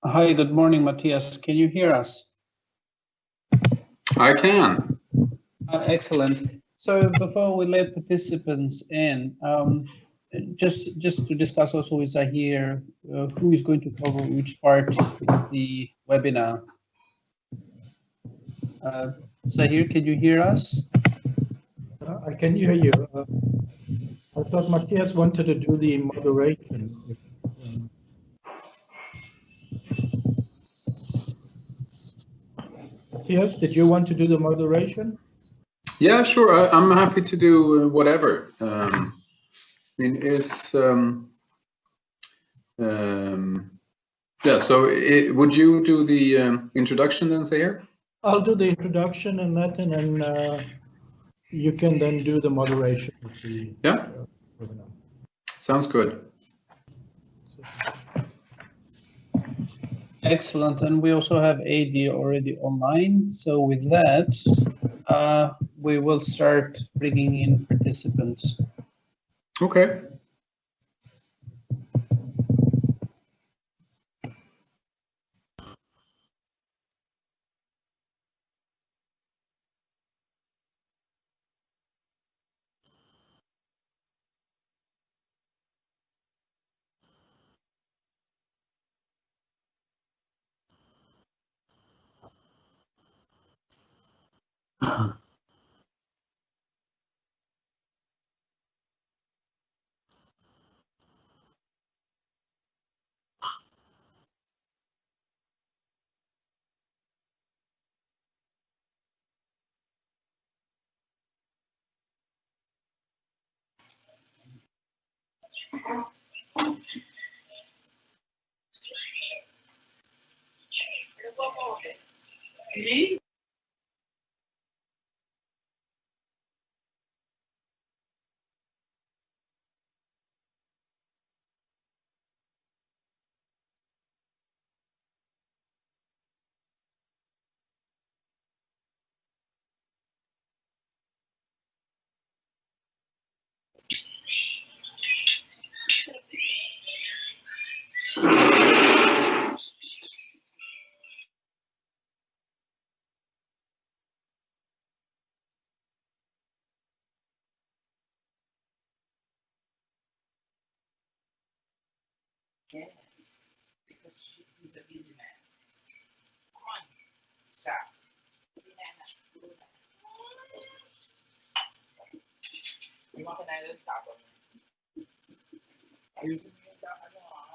Hi, good morning, Matthias. Can you hear us? I can. Excellent. So before we let participants in, just to discuss also with Zahir, who is going to cover which part of the webinar. Zahir, can you hear us? I can hear you. I thought Matthias wanted to do the moderation. Matthias, did you want to do the moderation? Yeah, sure. I'm happy to do whatever. I mean, yeah. So, would you do the introduction then, Zahir? I'll do the introduction and that, and then you can then do the moderation of the webinar. Sounds good. Excellent, and we also have AD already online. So with that, we will start bringing in participants. Okay. Yes, because he's a busy man. Come on, stop. You want another towel? Ayusin mo yung ano ha?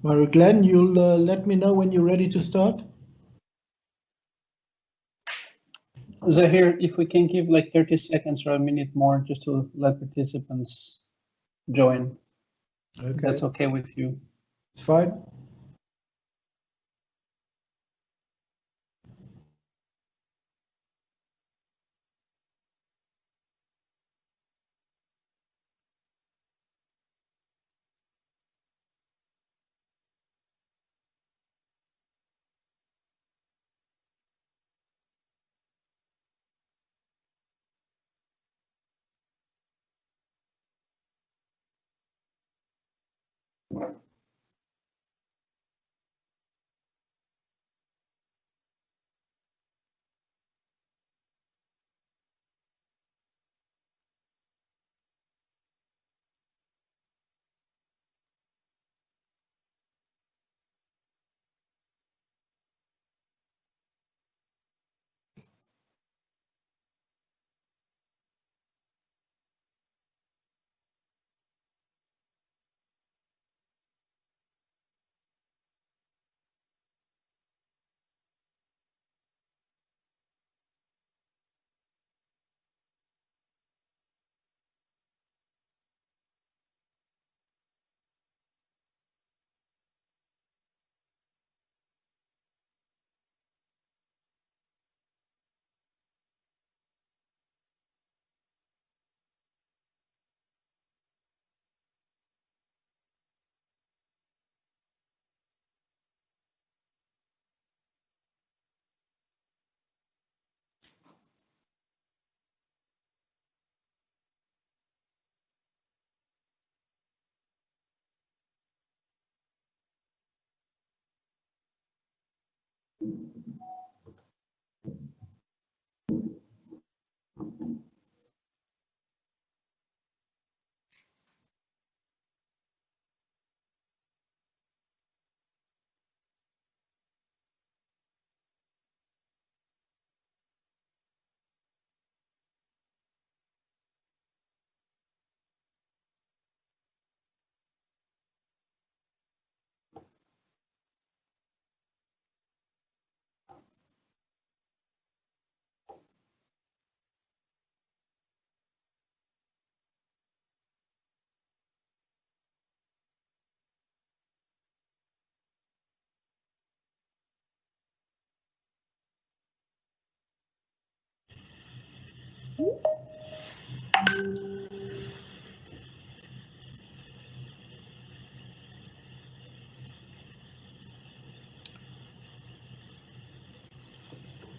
Marie-Glenn, you'll let me know when you're ready to start? Zahir, if we can give like 30 seconds or a minute more just to let participants join, if Okay, that's okay with you. it's fine.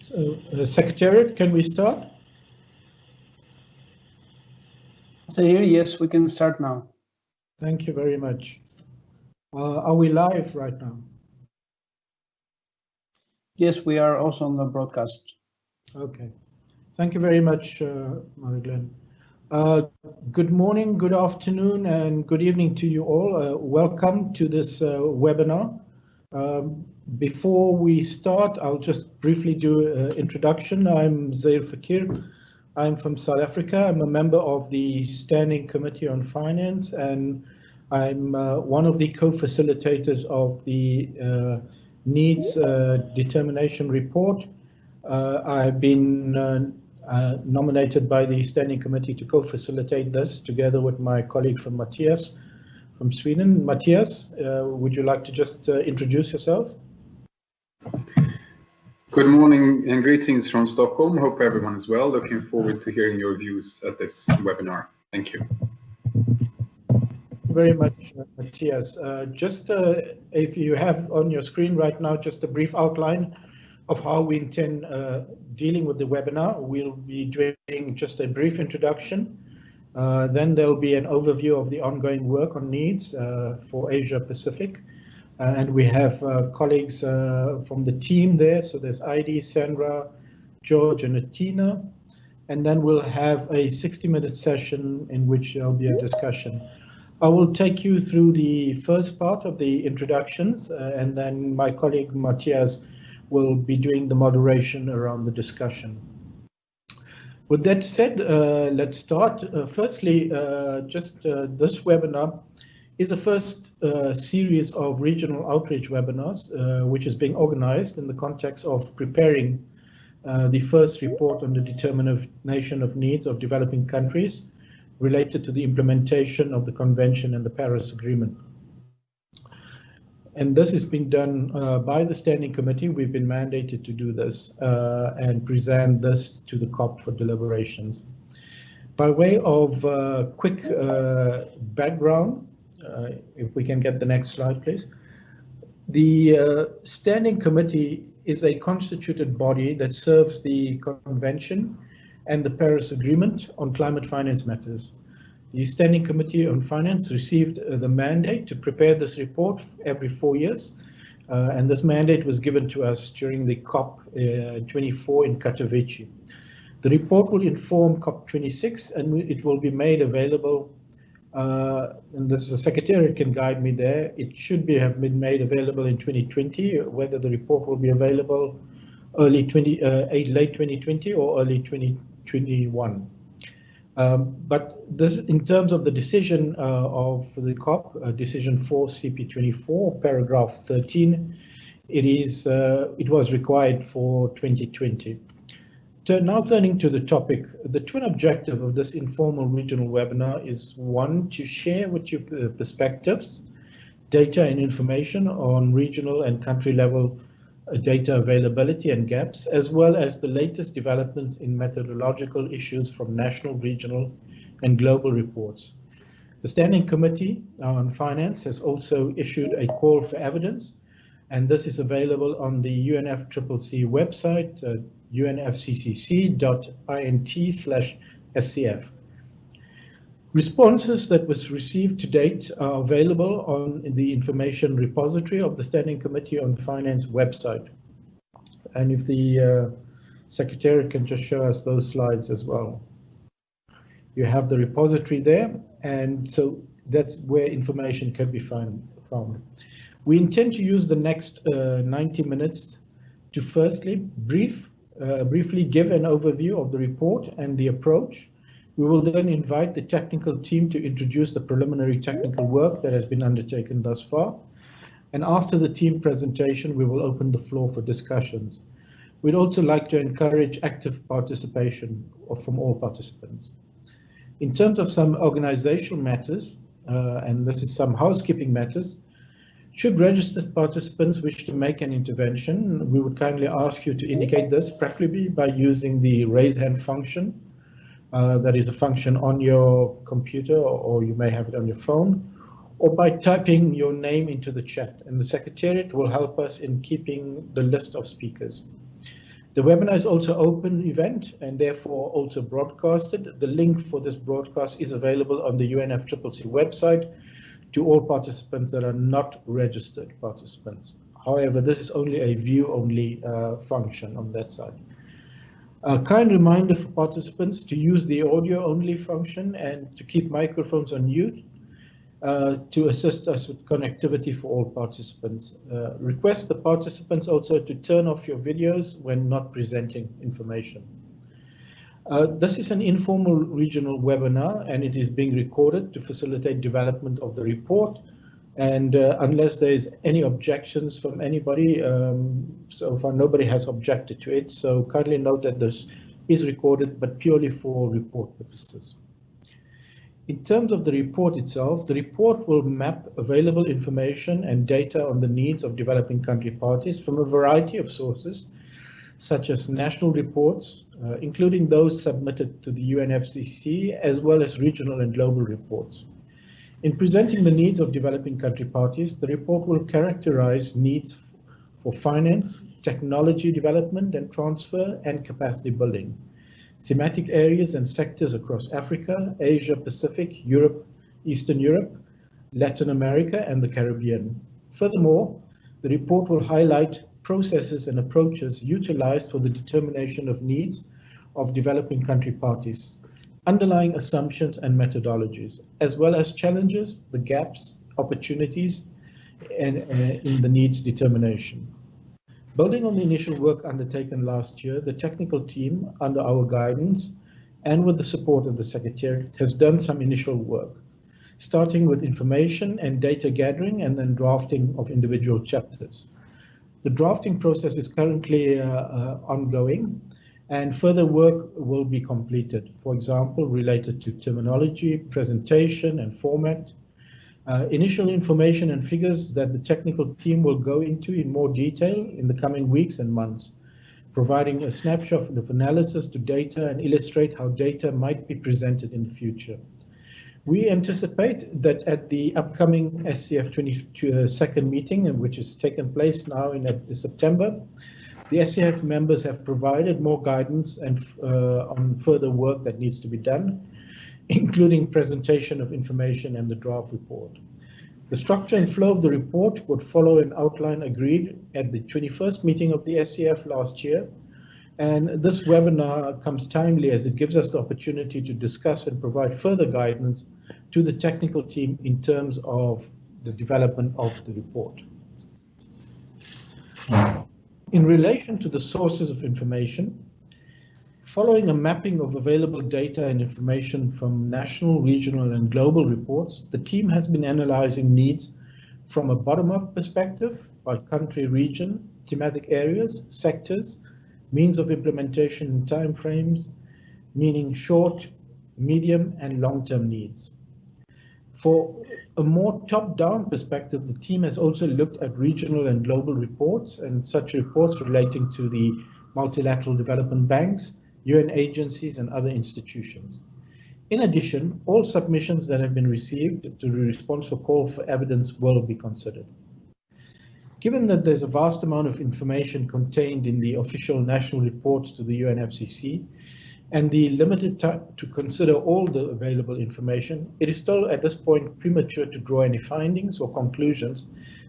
So, Secretariat, can we start? Zahir, yes, we can start now. Thank you very much. Are we live right now? Yes, we are also on the broadcast. Okay. Thank you very much, Marie-Glenn. Good morning, good afternoon, and good evening to you all. Welcome to this webinar. Before we start, I'll just briefly do an introduction. I'm Zair Fakir. I'm from South Africa. I'm a member of the Standing Committee on Finance, and I'm one of the co-facilitators of the Needs Determination Report. I've been nominated by the Standing Committee to co-facilitate this together with my colleague from Matthias from Sweden. Matthias, would you like to just introduce yourself? Good morning and greetings from Stockholm. Hope everyone is well. Looking forward to hearing your views at this webinar. Thank you. Very much, Matthias. Just if you have on your screen right now, just a brief outline of how we intend dealing with the webinar. We'll be doing just a brief introduction. Then there'll be an overview of the ongoing work on needs for Asia Pacific. And we have colleagues from the team there. So there's Heidi, Sandra, George, and Atina. And then we'll have a 60-minute session in which there'll be a discussion. I will take you through the first part of the introductions, and then my colleague Matthias will be doing the moderation around the discussion. With that said, let's start. Firstly, this webinar is the first series of regional outreach webinars, which is being organized in the context of preparing the first report on the determination of needs of developing countries related to the implementation of the Convention and the Paris Agreement. And this is being done by the Standing Committee. We've been mandated to do this and present this to the COP for deliberations. By way of quick background, if we can get the next slide, please. The Standing Committee is a constituted body that serves the Convention and the Paris Agreement on climate finance matters. The Standing Committee on Finance received the mandate to prepare this report every 4 years, and this mandate was given to us during the COP24 in Katowice. The report will inform COP26, and it will be made available, and this the Secretariat can guide me there. It should have been made available in 2020. Whether the report will be available late 2020 or early 2021. But this, in terms of the decision of the COP, decision 4 CP24, paragraph 13, it was required for 2020. Now turning to the topic, the twin objective of this informal regional webinar is one, to share with you perspectives, data and information on regional and country level data availability and gaps, as well as the latest developments in methodological issues from national, regional and global reports. The Standing Committee on Finance has also issued a call for evidence, and this is available on the UNFCCC website, unfccc.int/SCF. Responses that was received to date are available on the information repository of the Standing Committee on Finance website. And if the Secretariat can just show us those slides as well. You have the repository there, and so that's where information can be found. We intend to use the next 90 minutes to firstly briefly give an overview of the report and the approach. We will then invite the technical team to introduce the preliminary technical work that has been undertaken thus far. And after the team presentation, we will open the floor for discussions. We'd also like to encourage active participation from all participants. In terms of some organizational matters, and this is some housekeeping matters, should registered participants wish to make an intervention, we would kindly ask you to indicate this, preferably by using the raise hand function. That is a function on your computer, or you may have it on your phone, or by typing your name into the chat, and the Secretariat will help us in keeping the list of speakers. The webinar is also an open event and therefore also broadcasted. The link for this broadcast is available on the UNFCCC website to all participants that are not registered participants. However, this is only a view-only function on that side. A kind reminder for participants to use the audio-only function and to keep microphones on mute to assist us with connectivity for all participants. Request the participants also to turn off your videos when not presenting information. This is an informal regional webinar, and it is being recorded to facilitate development of the report. And unless there is any objections from anybody, so far nobody has objected to it. So kindly note that this is recorded, but purely for report purposes. In terms of the report itself, the report will map available information and data on the needs of developing country parties from a variety of sources, such as national reports, including those submitted to the UNFCCC, as well as regional and global reports. In presenting the needs of developing country parties, the report will characterize needs for finance, technology development and transfer, and capacity building, thematic areas and sectors across Africa, Asia Pacific, Europe, Eastern Europe, Latin America, and the Caribbean. Furthermore, the report will highlight processes and approaches utilized for the determination of needs of developing country parties, underlying assumptions and methodologies, as well as challenges, the gaps, opportunities, and in the needs determination. Building on the initial work undertaken last year, the technical team, under our guidance and with the support of the Secretariat, has done some initial work. starting with information and data gathering and then drafting of individual chapters. The drafting process is currently ongoing, and further work will be completed, for example, related to terminology, presentation, and format. Initial information and figures that the technical team will go into in more detail in the coming weeks and months, providing a snapshot of analysis to data and illustrate how data might be presented in the future. We anticipate that at the upcoming SCF 22nd meeting, which is taking place now in September, the SCF members have provided more guidance and on further work that needs to be done, including presentation of information and the draft report. The structure and flow of the report would follow an outline agreed at the 21st meeting of the SCF last year. And this webinar comes timely as it gives us the opportunity to discuss and provide further guidance to the technical team in terms of the development of the report. In relation to the sources of information, following a mapping of available data and information from national, regional, and global reports, the team has been analyzing needs from a bottom-up perspective by country, region, thematic areas, sectors, means of implementation and timeframes, meaning short, medium, and long-term needs. For a more top-down perspective, the team has also looked at regional and global reports and such reports relating to the multilateral development banks, UN agencies, and other institutions. In addition, all submissions that have been received to the response for call for evidence will be considered. Given that there's a vast amount of information contained in the official national reports to the UNFCCC and the limited time to consider all the available information, it is still at this point premature to draw any findings or conclusions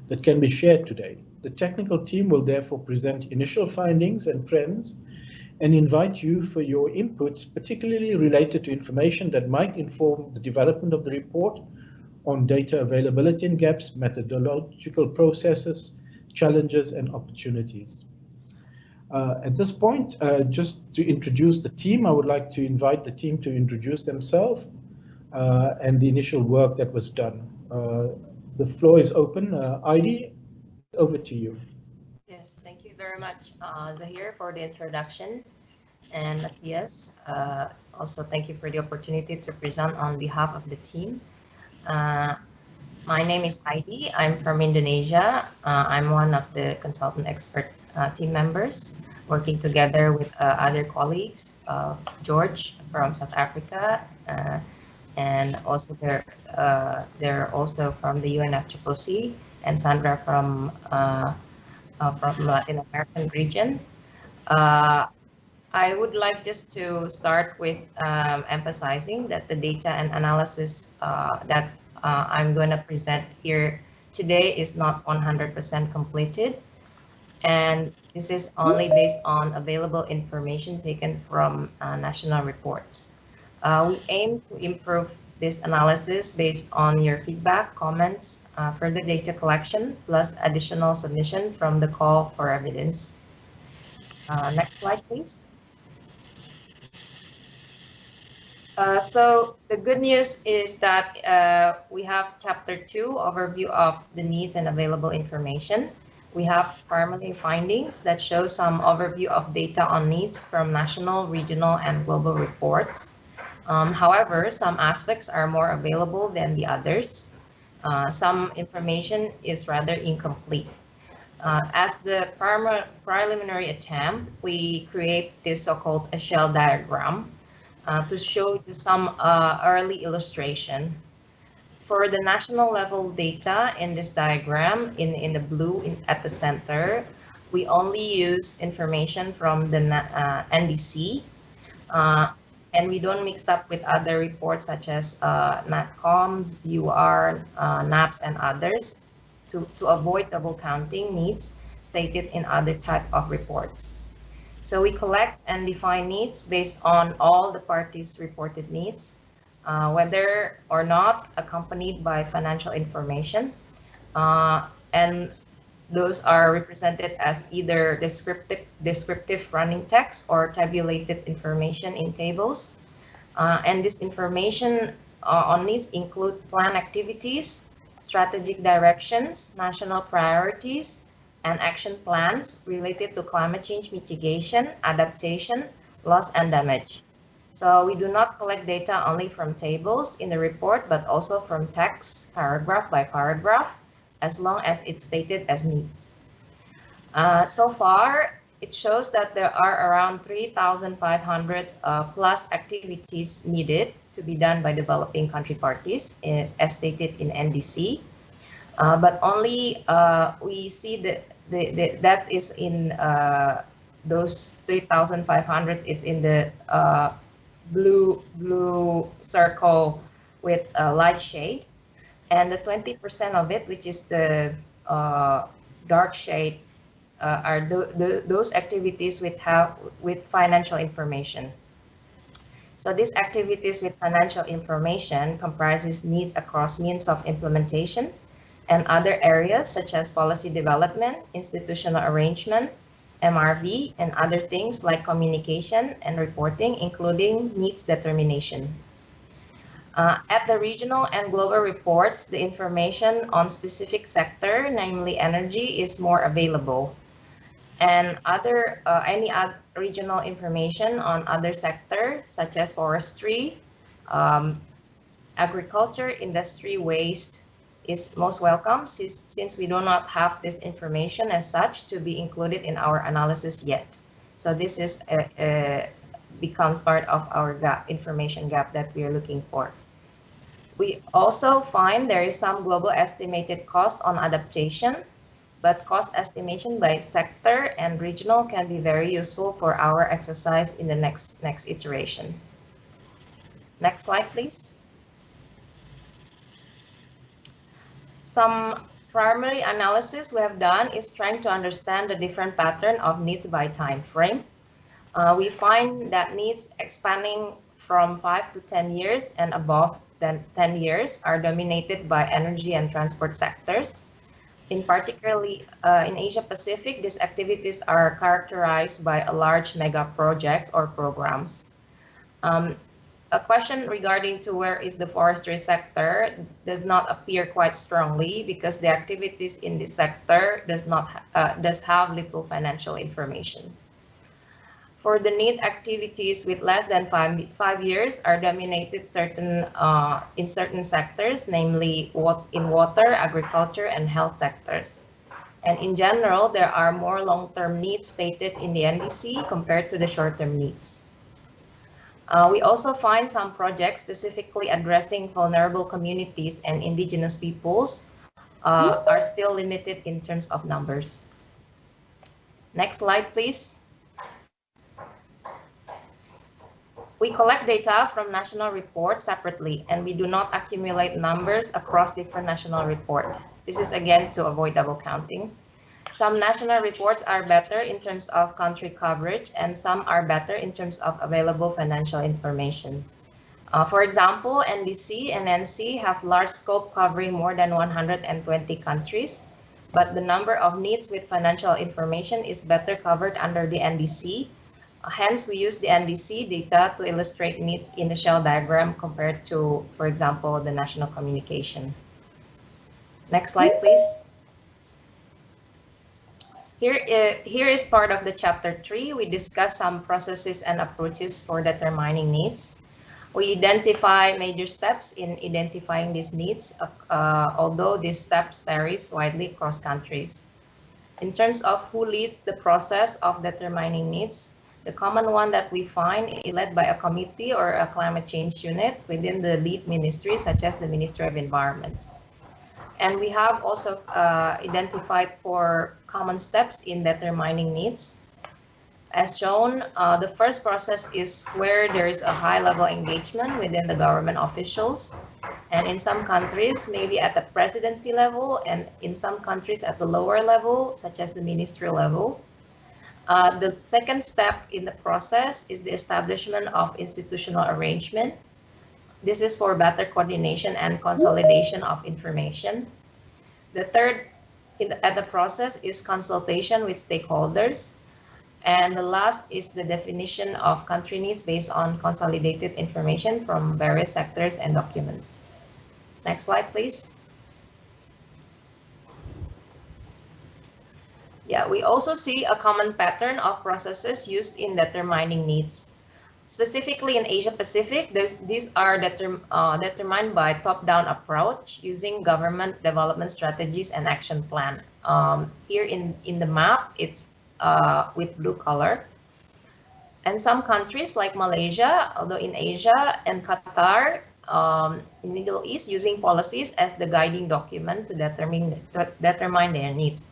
that can be shared today. The technical team will therefore present initial findings and trends and invite you for your inputs, particularly related to information that might inform the development of the report on data availability and gaps, methodological processes, challenges, and opportunities. At this point, just to introduce the team, I would like to invite the team to introduce themselves and the initial work that was done. The floor is open. Heidi, over to you. Yes, thank you very much, Zahir, for the introduction. And Matthias, also thank you for the opportunity to present on behalf of the team. My name is Heidi. I'm from Indonesia. I'm one of the consultant expert team members, working together with other colleagues, George from South Africa, and also they're also from the UNFCCC, and Sandra from Latin American region. I would like just to start with emphasizing that the data and analysis that I'm going to present here today is not 100% completed, and this is only based on available information taken from national reports. We aim to improve this analysis based on your feedback, comments, further data collection, plus additional submission from the call for evidence. Next slide, please. So the good news is that we have Chapter 2, overview of the needs and available information. We have primary findings that show some overview of data on needs from national, regional, and global reports. However, some aspects are more available than the others. Some information is rather incomplete. As the preliminary attempt, we create this so-called a shell diagram to show some early illustration. For the national level data in this diagram, in the blue at the center, we only use information from the NDC, and we don't mix up with other reports such as NatCom, UR, NAPS, and others to avoid double counting needs stated in other type of reports. So we collect and define needs based on all the parties' reported needs, whether or not accompanied by financial information. And those are represented as either descriptive running text or tabulated information in tables. And this information on needs include plan activities, strategic directions, national priorities, and action plans related to climate change mitigation, adaptation, loss, and damage. So we do not collect data only from tables in the report, but also from text, paragraph by paragraph, as long as it's stated as needs. So far, it shows that there are around 3,500 plus activities needed to be done by developing country parties, as stated in NDC. But only we see that is in those 3,500 is in the blue circle with a light shade, and the 20% of it, which is the dark shade, are those activities with financial information. So these activities with financial information comprises needs across means of implementation and other areas such as policy development, institutional arrangement, MRV, and other things like communication and reporting, including needs determination. At the regional and global reports, the information on specific sector, namely energy, is more available. And any other regional information on other sectors such as forestry, agriculture, industry, waste is most welcome since we do not have this information as such to be included in our analysis yet. So this is becomes part of our information gap that we are looking for. We also find there is some global estimated cost on adaptation, but cost estimation by sector and regional can be very useful for our exercise in the next iteration. Next slide, please. Some primary analysis we have done is trying to understand the different pattern of needs by time frame. We find that needs expanding from 5 to 10 years and above 10 years are dominated by energy and transport sectors. In particularly in Asia Pacific, these activities are characterized by a large mega projects or programs. A question regarding to where is the forestry sector does not appear quite strongly because the activities in this sector does have little financial information. For the need activities with less than 5 years are dominated in certain sectors, namely in water, agriculture, and health sectors. And in general, there are more long-term needs stated in the NDC compared to the short-term needs. We also find some projects specifically addressing vulnerable communities and indigenous peoples are still limited in terms of numbers. Next slide, please. We collect data from national reports separately, and we do not accumulate numbers across different national reports. This is again to avoid double counting. Some national reports are better in terms of country coverage, and some are better in terms of available financial information. For example, NDC and NC have large scope covering more than 120 countries, but the number of needs with financial information is better covered under the NDC. Hence, we use the NDC data to illustrate needs in the shell diagram compared to, for example, the national communication. Next slide, please. Here is part of the chapter 3. We discuss some processes and approaches for determining needs. We identify major steps in identifying these needs, although these steps varies widely across countries. In terms of who leads the process of determining needs, the common one that we find is led by a committee or a climate change unit within the lead ministry, such as the Ministry of Environment. And we have also identified 4 common steps in determining needs. As shown, the first process is where there is a high-level engagement within the government officials. And in some countries, maybe at the presidency level, and in some countries at the lower level, such as the ministerial level. The second step in the process is the establishment of institutional arrangement. This is for better coordination and consolidation of information. The third at the process is consultation with stakeholders. And the last is the definition of country needs based on consolidated information from various sectors and documents. Next slide, please. Yeah, we also see a common pattern of processes used in determining needs. Specifically in Asia Pacific, these are determined by top-down approach using government development strategies and action plan. Here in the map, it's with blue color. And some countries like Malaysia, although in Asia, and Qatar, in Middle East, using policies as the guiding document to determine their needs.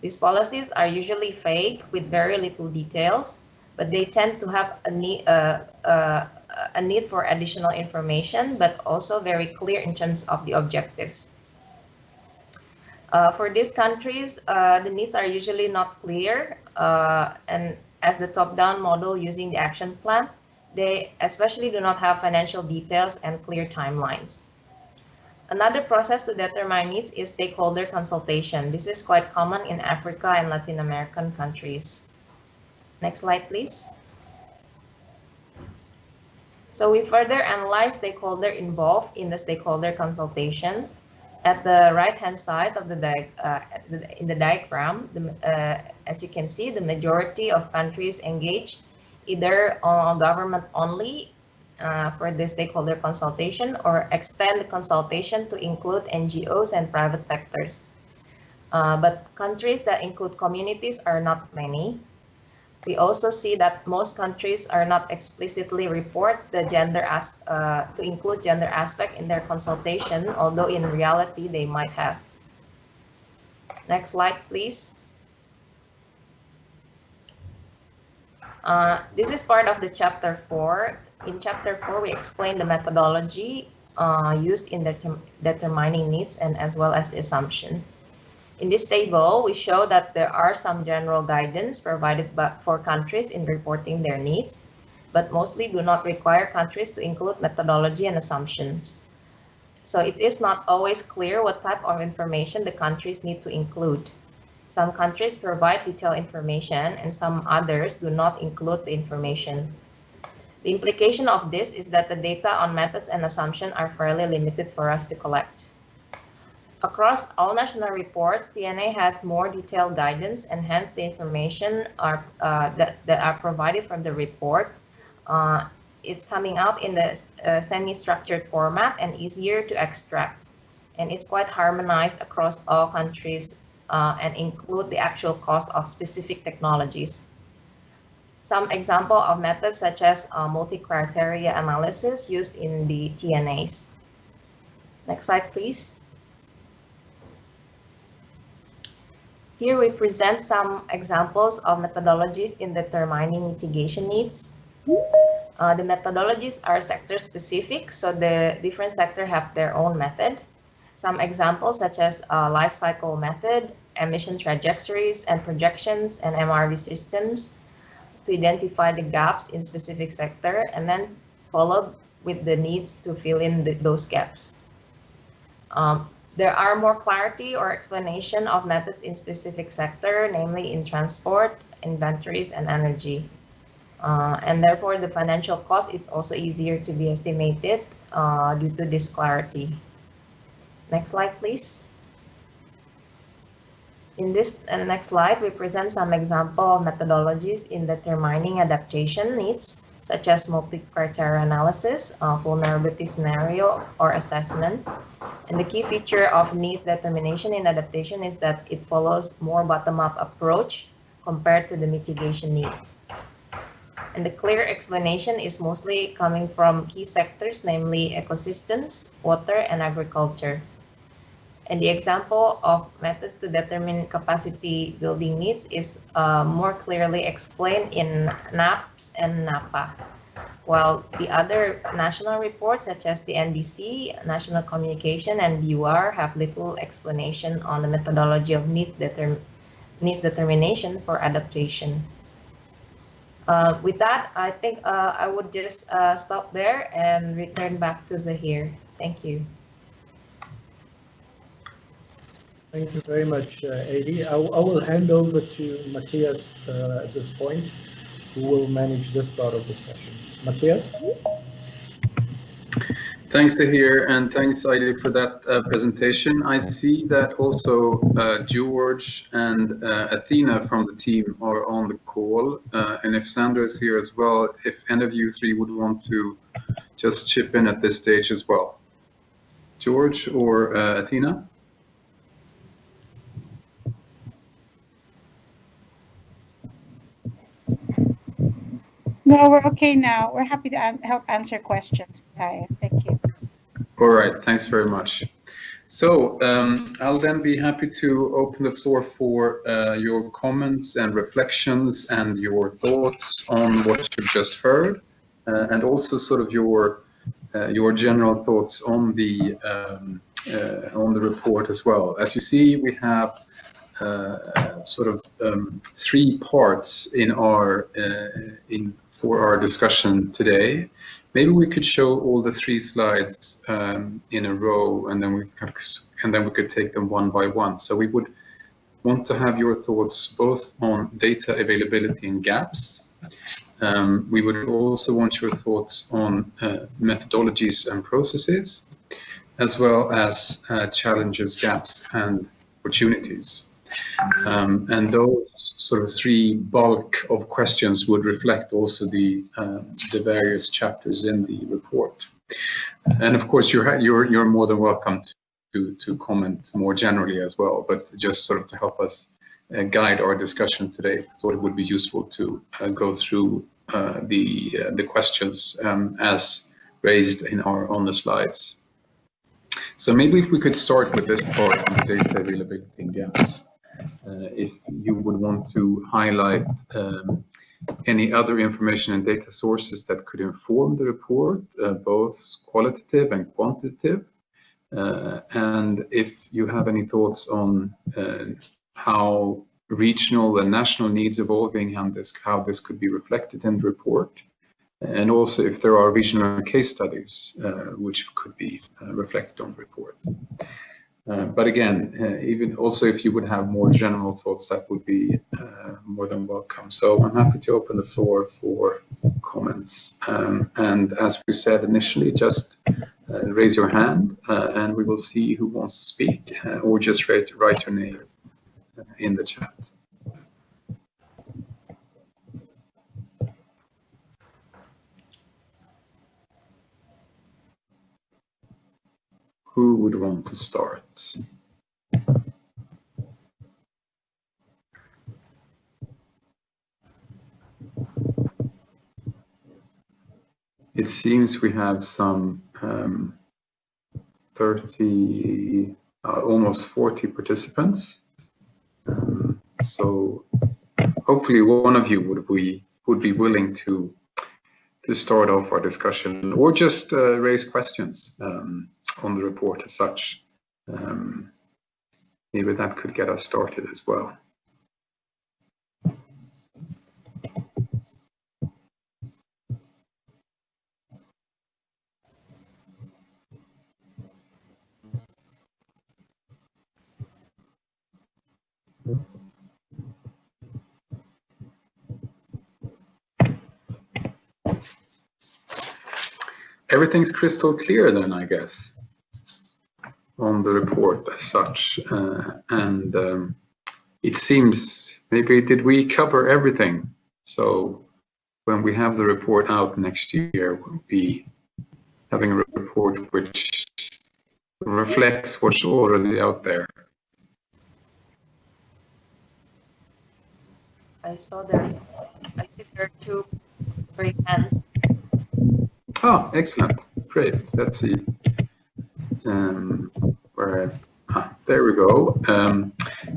These policies are usually vague with very little details, but they tend to have a need for additional information, but also very clear in terms of the objectives. For these countries, the needs are usually not clear, and as the top-down model using the action plan, they especially do not have financial details and clear timelines. Another process to determine needs is stakeholder consultation. This is quite common in Africa and Latin American countries. Next slide, please. So we further analyze stakeholder involved in the stakeholder consultation. At the right-hand side of in the diagram, as you can see, the majority of countries engage either on government only for the stakeholder consultation or extend the consultation to include NGOs and private sectors. But countries that include communities are not many. We also see that most countries are not explicitly report the to include gender aspect in their consultation, although in reality they might have. Next slide, please. This is part of the chapter 4. In chapter 4, we explain the methodology used in determining needs and as well as the assumption. In this table, we show that there are some general guidance provided for countries in reporting their needs, but mostly do not require countries to include methodology and assumptions. So it is not always clear what type of information the countries need to include. Some countries provide detailed information and some others do not include the information. The implication of this is that the data on methods and assumptions are fairly limited for us to collect. Across all national reports, TNA has more detailed guidance, and hence the information that are provided from the report. It's coming out in the semi-structured format and easier to extract. And it's quite harmonized across all countries and include the actual cost of specific technologies. Some example of methods such as multi-criteria analysis used in the TNAs. Next slide, please. Here we present some examples of methodologies in determining mitigation needs. The methodologies are sector specific, so the different sectors have their own method. Some examples such as life cycle method, emission trajectories and projections, and MRV systems to identify the gaps in specific sector, and then followed with the needs to fill in those gaps. There are more clarity or explanation of methods in specific sector, namely in transport, inventories, and energy. And therefore, the financial cost is also easier to be estimated due to this clarity. Next slide, please. In this next slide, we present some example of methodologies in determining adaptation needs, such as multi-criteria analysis, vulnerability scenario, or assessment. And the key feature of needs determination in adaptation is that it follows more bottom-up approach compared to the mitigation needs. And the clear explanation is mostly coming from key sectors, namely ecosystems, water, and agriculture. And the example of methods to determine capacity building needs is more clearly explained in NAPS and NAPA. While the other national reports, such as the NDC, National Communication, and BUR, have little explanation on the methodology of needs determination for adaptation. With that, I think I would just stop there and return back to Zahir. Thank you. Thank you very much, Adi. I will hand over to Matthias at this point, who will manage this part of the session. Matthias? Thanks, Tahir, and thanks, Aidi, for that presentation. I see that also George and Athena from the team are on the call. And if Sandra is here as well, if any of you three would want to just chip in at this stage as well. George or Athena? No, we're okay now. We're happy to help answer questions, Matthias. Thank you. All right, thanks very much. So I'll then be happy to open the floor for your comments and reflections and your thoughts on what you've just heard, and also sort of your general thoughts on the report as well. As you see, we have sort of three parts in for our discussion today. Maybe we could show all the three slides in a row, and then we could take them one by one. So we would want to have your thoughts both on data availability and gaps. We would also want your thoughts on methodologies and processes, as well as challenges, gaps, and opportunities. And those sort of three bulk of questions would reflect also the various chapters in the report. And of course, you're more than welcome to comment more generally as well, but just sort of to help us guide our discussion today, I thought it would be useful to go through the questions as raised on the slides. So maybe if we could start with this part on the data availability and gaps. If you would want to highlight any other information and data sources that could inform the report, both qualitative and quantitative, and if you have any thoughts on how regional and national needs evolving and how this could be reflected in the report, and also if there are regional case studies which could be reflected on the report. But again, even also if you would have more general thoughts, that would be more than welcome. So I'm happy to open the floor for comments. And as we said initially, just raise your hand and we will see who wants to speak, or just write your name in the chat. Who would want to start? It seems we have some 30, almost 40 participants. So hopefully one of you would be willing to start off our discussion, or just raise questions on the report as such. Maybe that could get us started as well. Everything's crystal clear then, I guess, on the report as such. And it seems, maybe did we cover everything? So when we have the report out next year, we'll be having a report which reflects what's already out there. I see there are two raised hands. Oh, excellent. Great. Let's see. There we go.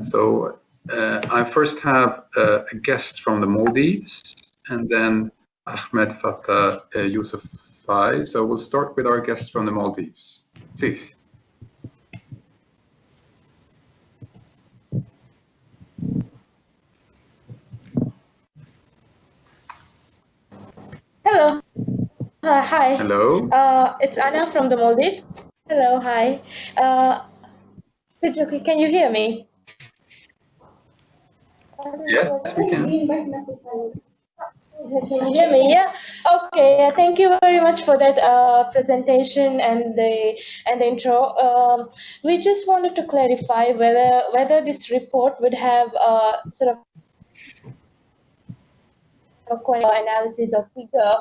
So I first have a guest from the Maldives, and then Ahmed Fatah Yousafzai. So we'll start with our guest from the Maldives. Please. Hello. Hi. Hello. It's Anna from the Maldives. Hello. Hi. Okay, can you hear me? Yes, we can. Can you hear me? Yeah. Okay. Thank you very much for that presentation and the intro. We just wanted to clarify whether this report would have sort of a analysis of figure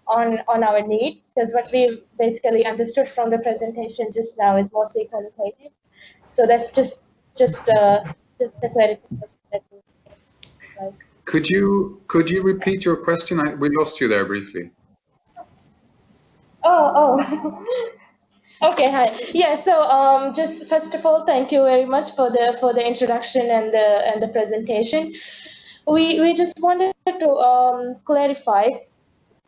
on our needs, because what we basically understood from the presentation just now is mostly qualitative. So that's just a clarification that we like. Could you repeat your question? We lost you there briefly. Oh. Okay, hi. Yeah, so just first of all, thank you very much for the introduction and the presentation. We just wanted to clarify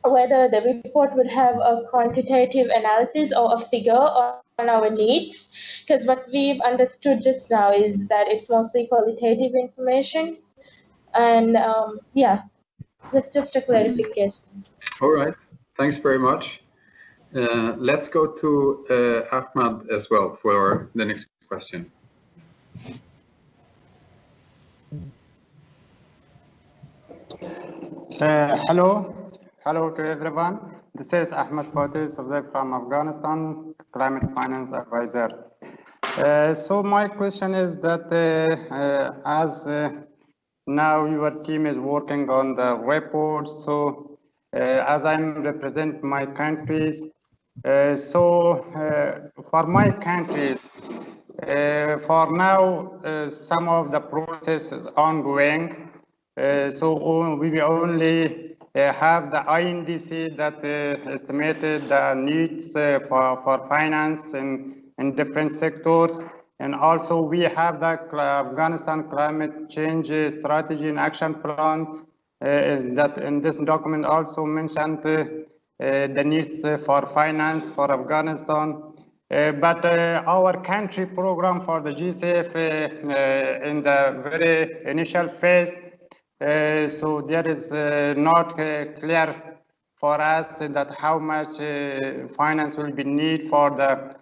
whether the report would have a quantitative analysis or a figure on our needs, because what we've understood just now is that it's mostly qualitative information, and yeah, that's just a clarification. All right, thanks very much. Let's go to Ahmad as well for the next question. Hello to everyone. This is Ahmed Fatih from Afghanistan, Climate Finance Advisor. So my question is that as now your team is working on the report, so as I'm represent my countries, for my countries, for now, some of the process is ongoing. So we only have the INDC that estimated the needs for finance in different sectors. And also we have the Afghanistan Climate Change Strategy and Action Plan that in this document also mentioned the needs for finance for Afghanistan. But our country program for the GCF in the very initial phase, so there is not clear for us that how much finance will be needed for the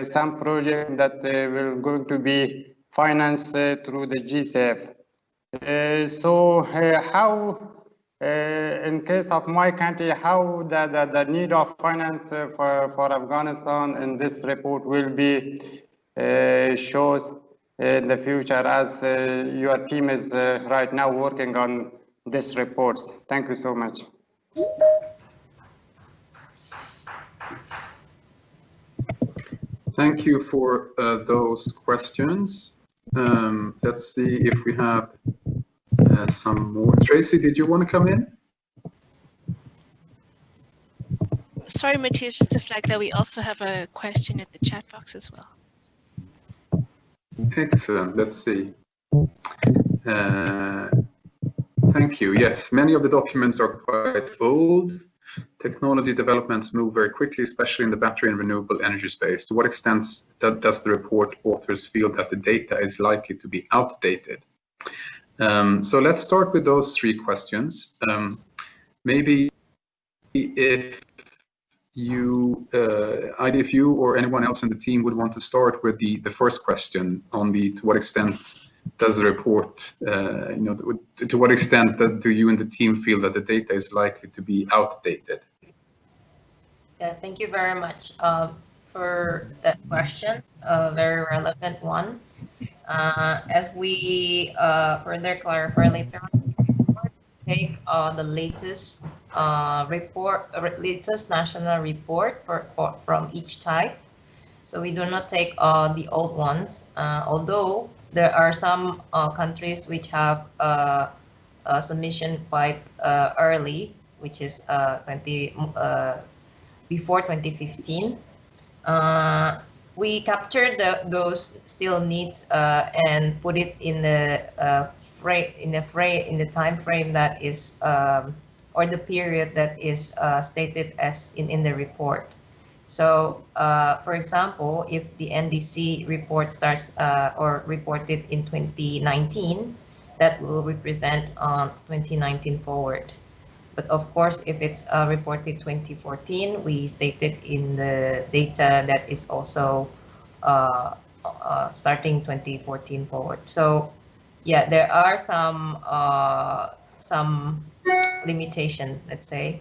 some project that will going to be financed through the GCF. So how, in case of my country, how the need of finance for Afghanistan in this report will be shows in the future, as your team is right now working on this reports. Thank you so much. Thank you for those questions. Let's see if we have some more. Tracy, did you want to come in? Sorry, Matthias, just to flag that we also have a question in the chat box as well. Excellent. Let's see. Thank you. Yes, many of the documents are quite old. Technology developments move very quickly, especially in the battery and renewable energy space. To what extent does the report authors feel that the data is likely to be outdated? So let's start with those three questions. Maybe if you, if you or anyone else in the team would want to start with the first question on to what extent does the report, to what extent do you and the team feel that the data is likely to be outdated? Yeah, thank you very much for that question, a very relevant one. As we further clarify later on, take the latest latest national report from each type. So we do not take the old ones, although there are some countries which have submission quite early, which is before 2015. We captured those still needs and put it in the time frame that is or the period that is stated as in the report. So, for example, if the NDC report starts or reported in 2019, that will represent 2019 forward. But of course, if it's reported 2014, we stated in the data that is also starting 2014 forward. So yeah, there are some limitation, let's say,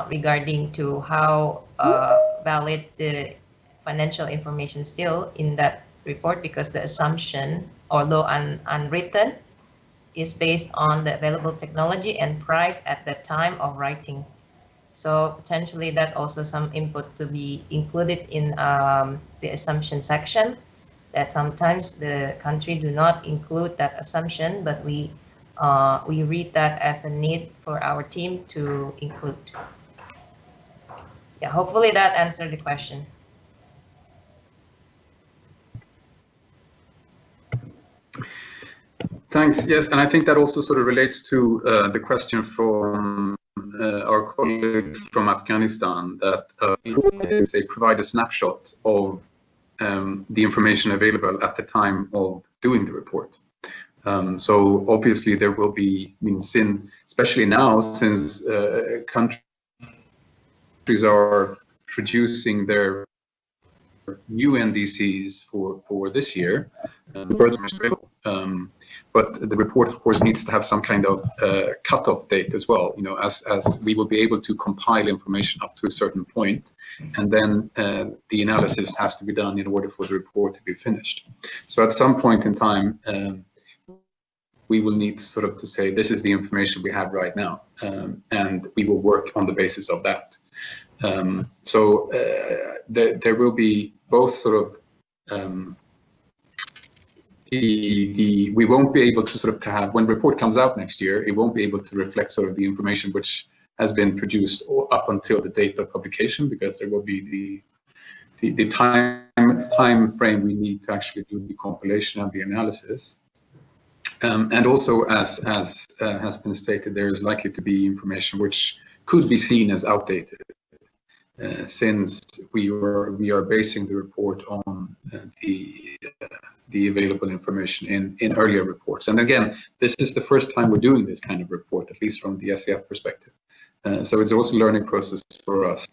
regarding to how valid the financial information still in that report, because the assumption, although unwritten, is based on the available technology and price at the time of writing. So potentially that also some input to be included in the assumption section, that sometimes the country do not include that assumption, but we read that as a need for our team to include. Yeah, hopefully that answered the question. Thanks. Yes, and I think that also sort of relates to the question from our colleague from Afghanistan, that say provide a snapshot of the information available at the time of doing the report. So obviously there will be, especially now, since countries are producing their new NDCs for this year, but the report, of course, needs to have some kind of cutoff date as well. As we will be able to compile information up to a certain point, and then the analysis has to be done in order for the report to be finished. So at some point in time, we will need sort of to say, this is the information we have right now, and we will work on the basis of that. So there will be both sort of we won't be able to sort of to have, when the report comes out next year, it won't be able to reflect sort of the information which has been produced up until the date of publication, because there will be the time frame we need to actually do the compilation and the analysis. And also, as has been stated, there is likely to be information which could be seen as outdated, since we are basing the report on the available information in earlier reports. And again, this is the first time we're doing this kind of report, at least from the SCF perspective. So it's also a learning process for us,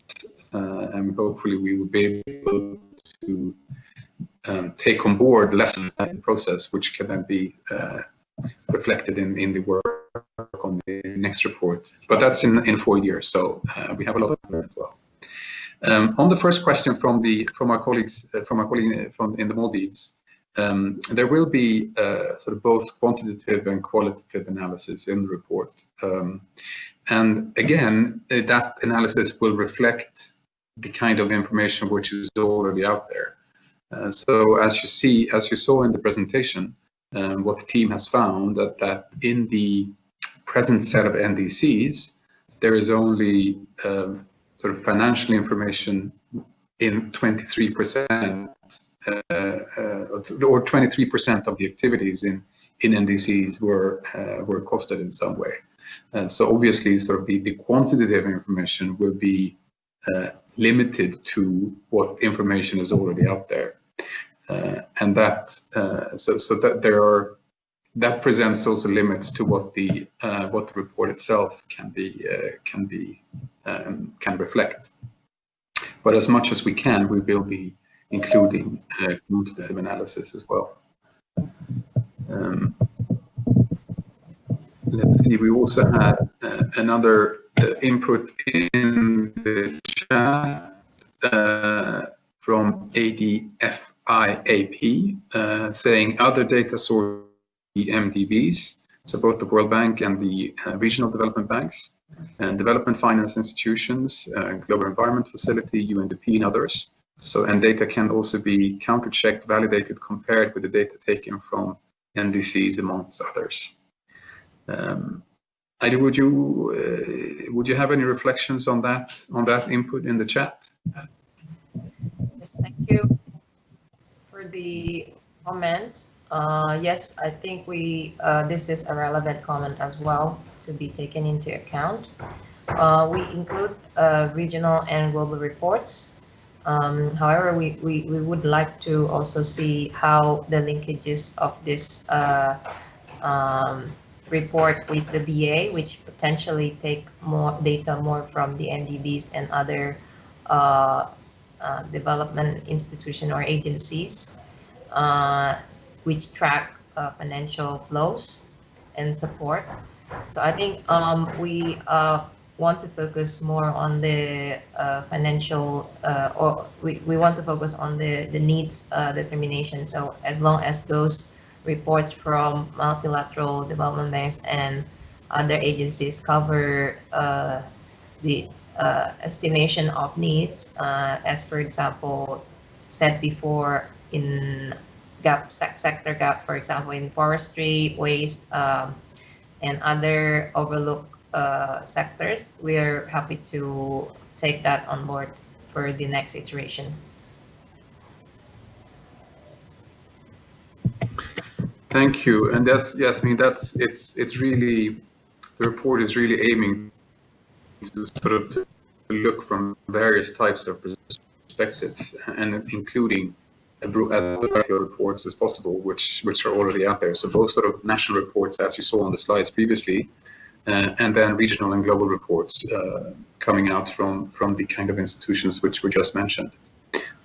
and hopefully we will be able to take on board lessons in the process, which can then be reflected in the work on the next report. But that's in 4 years, so we have a lot to learn as well. On the first question from our colleagues in the Maldives, there will be sort of both quantitative and qualitative analysis in the report. And again, that analysis will reflect the kind of information which is already out there. So as you saw in the presentation, what the team has found that in the present set of NDCs, there is only sort of financial information in 23%, or 23% of the activities in NDCs were costed in some way. So obviously, sort of the quantitative information will be limited to what information is already out there, and that that presents also limits to what the report itself can reflect. But as much as we can, we will be including quantitative analysis as well. Let's see, we also had another input in the chat from ADFIAP saying other data source MDBs, so both the World Bank and the regional development banks, and development finance institutions, Global Environment Facility, UNDP, and others. And data can also be counter-checked, validated, compared with the data taken from NDCs, amongst others. Heidi, would you have any reflections on that input in the chat? Yes, thank you for the comments. Yes, I think this is a relevant comment as well to be taken into account. We include regional and global reports. However, we would like to also see how the linkages of this report with the BA, which potentially take more data from the NDBs and other development institution or agencies. which track financial flows and support. So I think we want to focus more on the financial, or we want to focus on the needs determination. So as long as those reports from multilateral development banks and other agencies cover the estimation of needs, as for example, said before in sector gap, for example, in forestry, waste, and other overlooked sectors, we are happy to take that on board for the next iteration. Thank you. And that's, yes, I mean, it's really, the report is really aiming to sort of to look from various types of perspectives, and including as variety of reports as possible, which are already out there. So both sort of national reports, as you saw on the slides previously, and then regional and global reports coming out from the kind of institutions which were just mentioned.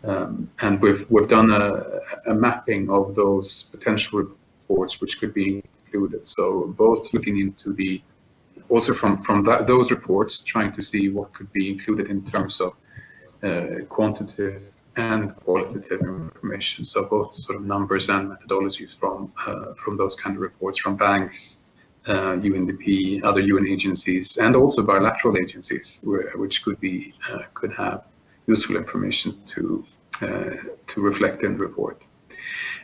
And we've done a mapping of those potential reports which could be included. So both looking into the, also from those reports, trying to see what could be included in terms of quantitative and qualitative information. So both sort of numbers and methodologies from those kind of reports from banks, UNDP, other UN agencies, and also bilateral agencies, which could have useful information to reflect in the report.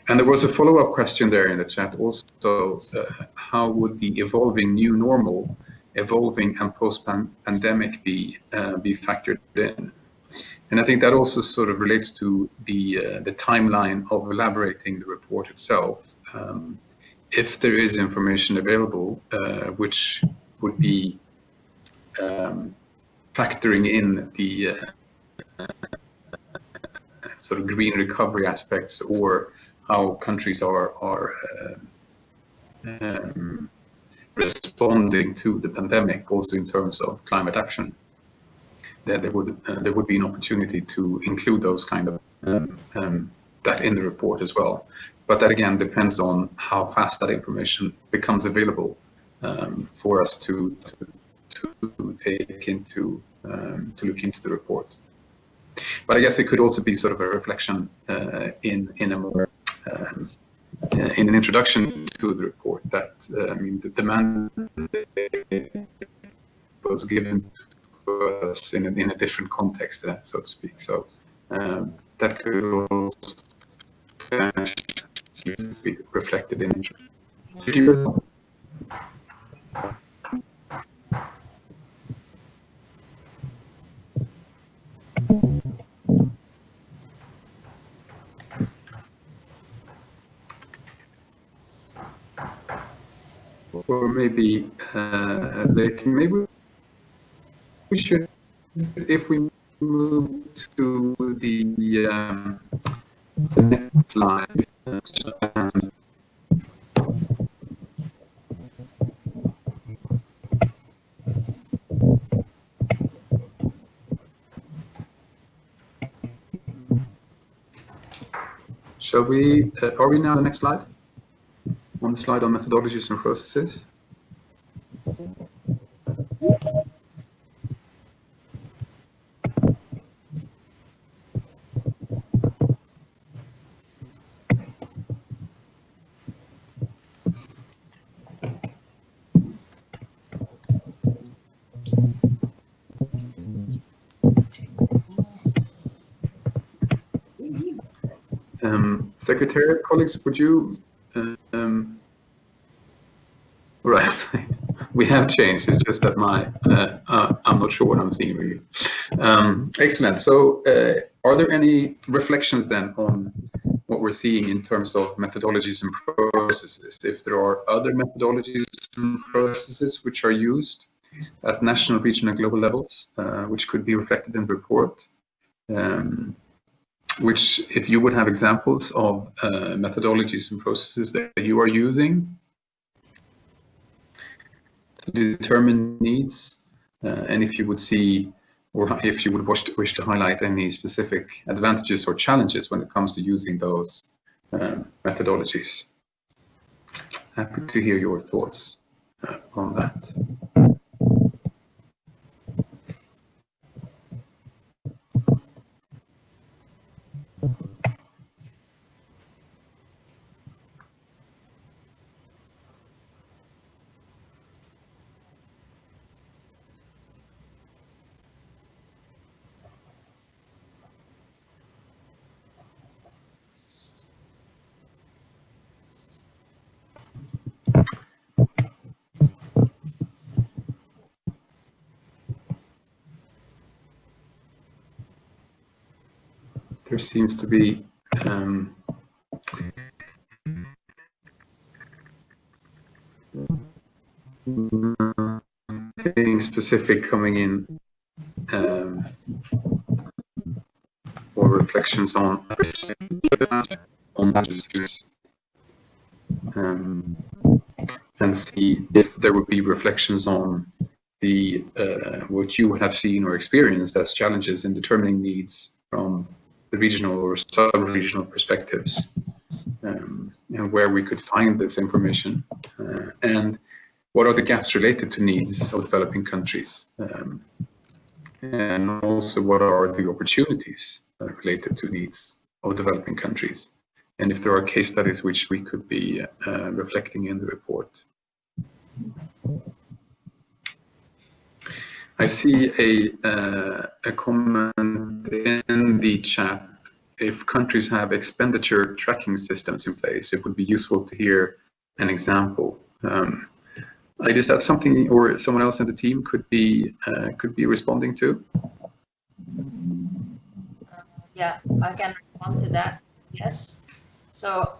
And there was a follow-up question there in the chat also, how would the evolving new normal, evolving and post-pandemic be factored in? And I think that also sort of relates to the timeline of elaborating the report itself. If there is information available, which would be factoring in the sort of green recovery aspects, or how countries are responding to the pandemic, also in terms of climate action, there would be an opportunity to include those kind of that in the report as well. But that again depends on how fast that information becomes available for us to take into to look into the report. But I guess it could also be sort of a reflection in a more in an introduction to the report that I mean the demand was given to us in a different context, so to speak. So that could also be reflected in introduction. Or maybe maybe we should, if we move to the next slide. Shall we? Are we now on the next slide? On the slide on methodologies and processes. Secretariat colleagues, would you? Right, we have changed. It's just that I'm not sure what I'm seeing really. Excellent. So, are there any reflections then on what we're seeing in terms of methodologies and processes? If there are other methodologies and processes which are used at national, regional, and global levels, which could be reflected in the report. Which, if you would have examples of methodologies and processes that you are using to determine needs, and if you would see, or if you would wish to highlight any specific advantages or challenges when it comes to using those methodologies. Happy to hear your thoughts on that. There seems to be nothing specific coming in, or reflections on and see if there would be reflections on the what you would have seen or experienced as challenges in determining needs from the regional or sub-regional perspectives, and where we could find this information, and what are the gaps related to needs of developing countries, and also what are the opportunities related to needs of developing countries, and if there are case studies which we could be reflecting in the report. I see a comment in the chat. If countries have expenditure tracking systems in place, it would be useful to hear an example. Is that something, or someone else in the team could be responding to? Yeah, I can respond to that. Yes. So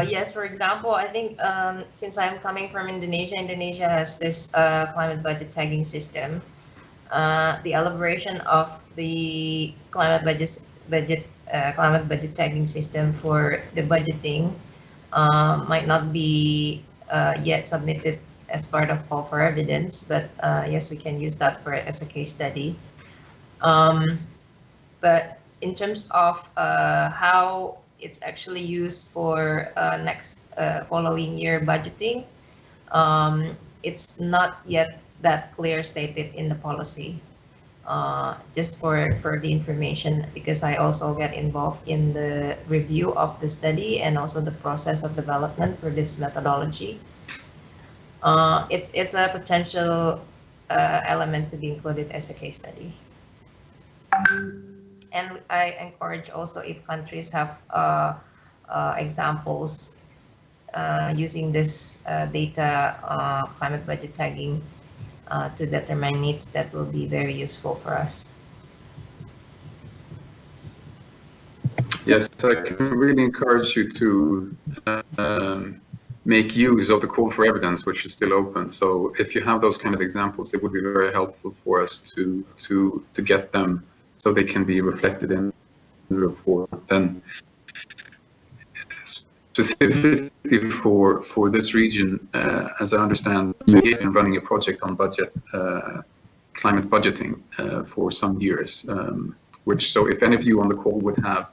yes, for example, I think since I'm coming from Indonesia, Indonesia has this climate budget tagging system. The elaboration of the climate budget tagging system for the budgeting might not be yet submitted as part of call for evidence, but yes, we can use that as a case study. But in terms of how it's actually used for next following year budgeting, it's not yet that clear stated in the policy. Just for the information, because I also get involved in the review of the study and also the process of development for this methodology. It's a potential element to be included as a case study. And I encourage also if countries have examples using this data climate budget tagging to determine needs, that will be very useful for us. Yes, I can really encourage you to make use of the call for evidence, which is still open. So if you have those kind of examples, it would be very helpful for us to get them so they can be reflected in the report. And specifically for this region, as I understand, you've been running a project on budget, climate budgeting for some years, so if any of you on the call would have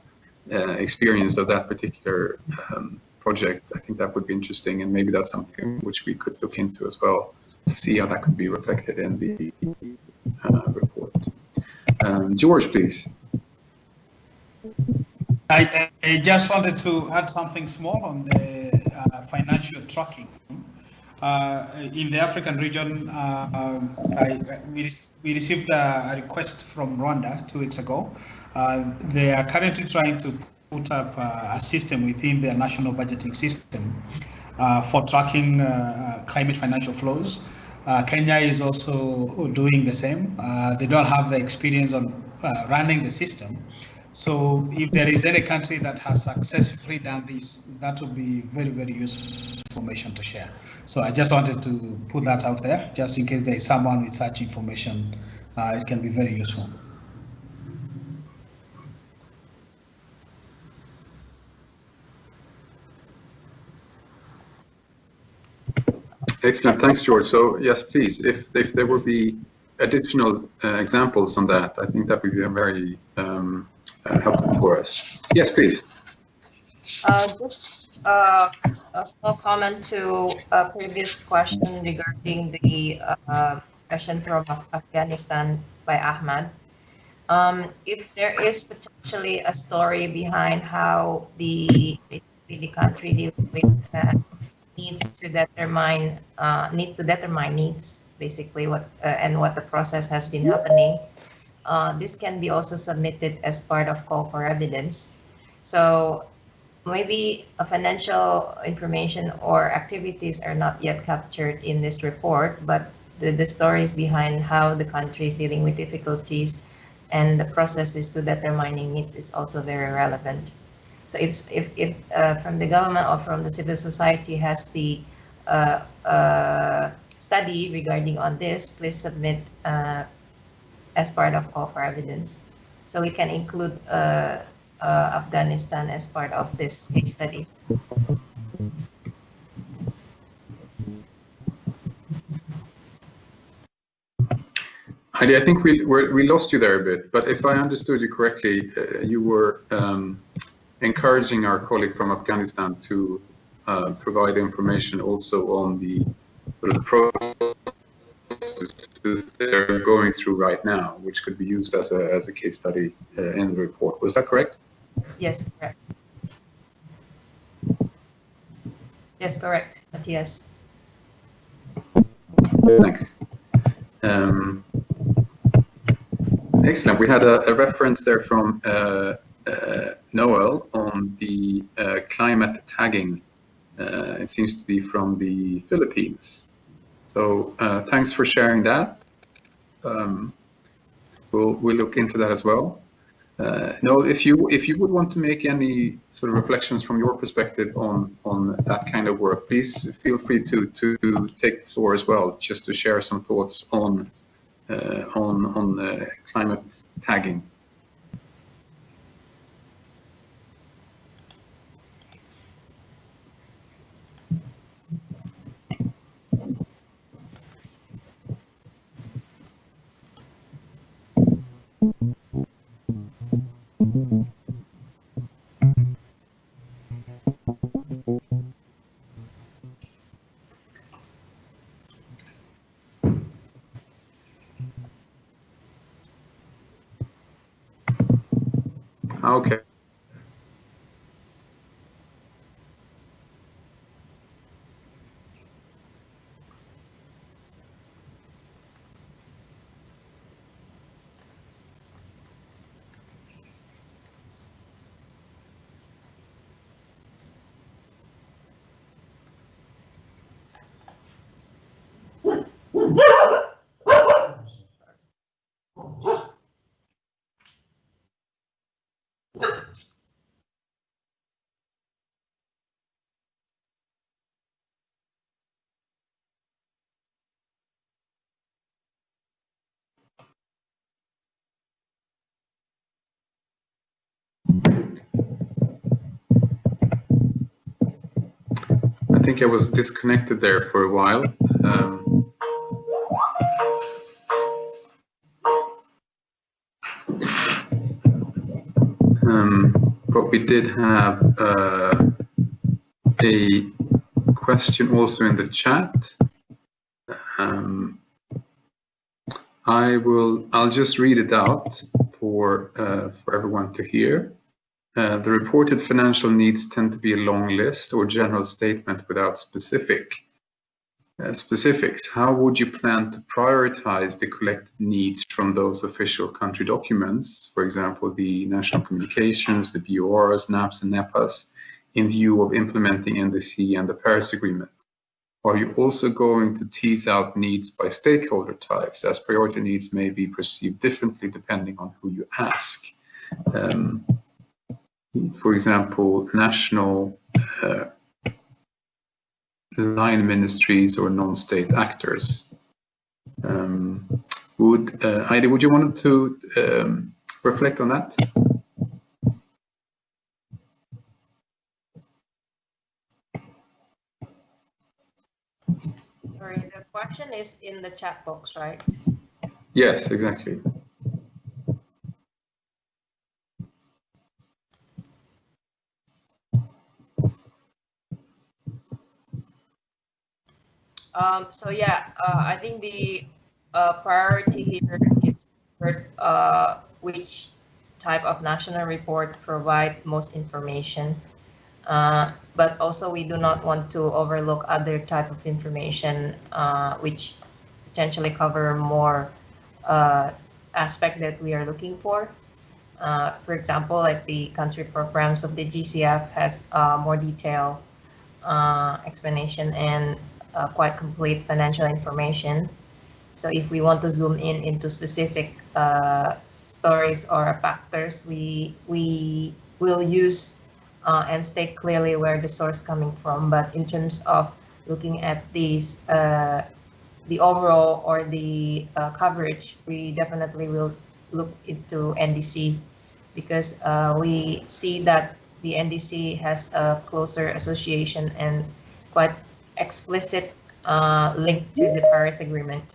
experience of that particular project, I think that would be interesting, and maybe that's something which we could look into as well to see how that could be reflected in the report. George, please. I just wanted to add something small on the financial tracking. In the African region, we received a request from Rwanda 2 weeks ago. They are currently trying to put up a system within their national budgeting system for tracking climate financial flows. Kenya is also doing the same. They don't have the experience on running the system. So if there is any country that has successfully done this, that would be very, very useful information to share. So I just wanted to put that out there, just in case there is someone with such information, it can be very useful. Excellent, thanks, George. So yes, please, if there will be additional examples on that, I think that would be very helpful for us. Yes, please. Just a small comment to a previous question regarding the question from Afghanistan by Ahmad. If there is potentially a story behind how basically the country deals with needs to determine needs, basically what and what the process has been happening, this can be also submitted as part of call for evidence. So maybe a financial information or activities are not yet captured in this report, but the stories behind how the country is dealing with difficulties and the processes to determining needs is also very relevant. So if from the government or from the civil society has the study regarding on this, please submit as part of call for evidence. So we can include Afghanistan as part of this case study. Heidi, I think we lost you there a bit, but if I understood you correctly, you were encouraging our colleague from Afghanistan to provide information also on the sort of processes they're going through right now, which could be used as a case study in the report. Was that correct? Yes, correct. Yes, correct, Matthias. Thanks. Excellent. We had a reference there from Noel on the climate tagging. It seems to be from the Philippines. So thanks for sharing that. We'll look into that as well. Noel, if you would want to make any sort of reflections from your perspective on that kind of work, please feel free to take the floor as well, just to share some thoughts on climate tagging. Okay. I think I was disconnected there for a while. But we did have a question also in the chat. I'll just read it out for everyone to hear. The reported financial needs tend to be a long list or general statement without specifics. How would you plan to prioritize the collected needs from those official country documents, for example, the national communications, the BORs, NAPs and NEPAs, in view of implementing NDC and the Paris Agreement? Are you also going to tease out needs by stakeholder types, as priority needs may be perceived differently depending on who you ask? For example, national line ministries or non-state actors. Heidi, would you want to reflect on that? Sorry, the question is in the chat box, right? Yes, exactly. So yeah, I think the priority here is which type of national report provide most information. But also we do not want to overlook other type of information which potentially cover more aspect that we are looking for. For example, like the country programs of the GCF has more detailed explanation and quite complete financial information. So if we want to zoom in into specific stories or factors, we will use and state clearly where the source coming from. But in terms of looking at these, the overall or the coverage, we definitely will look into NDC because we see that the NDC has a closer association and quite explicit link to the Paris Agreement,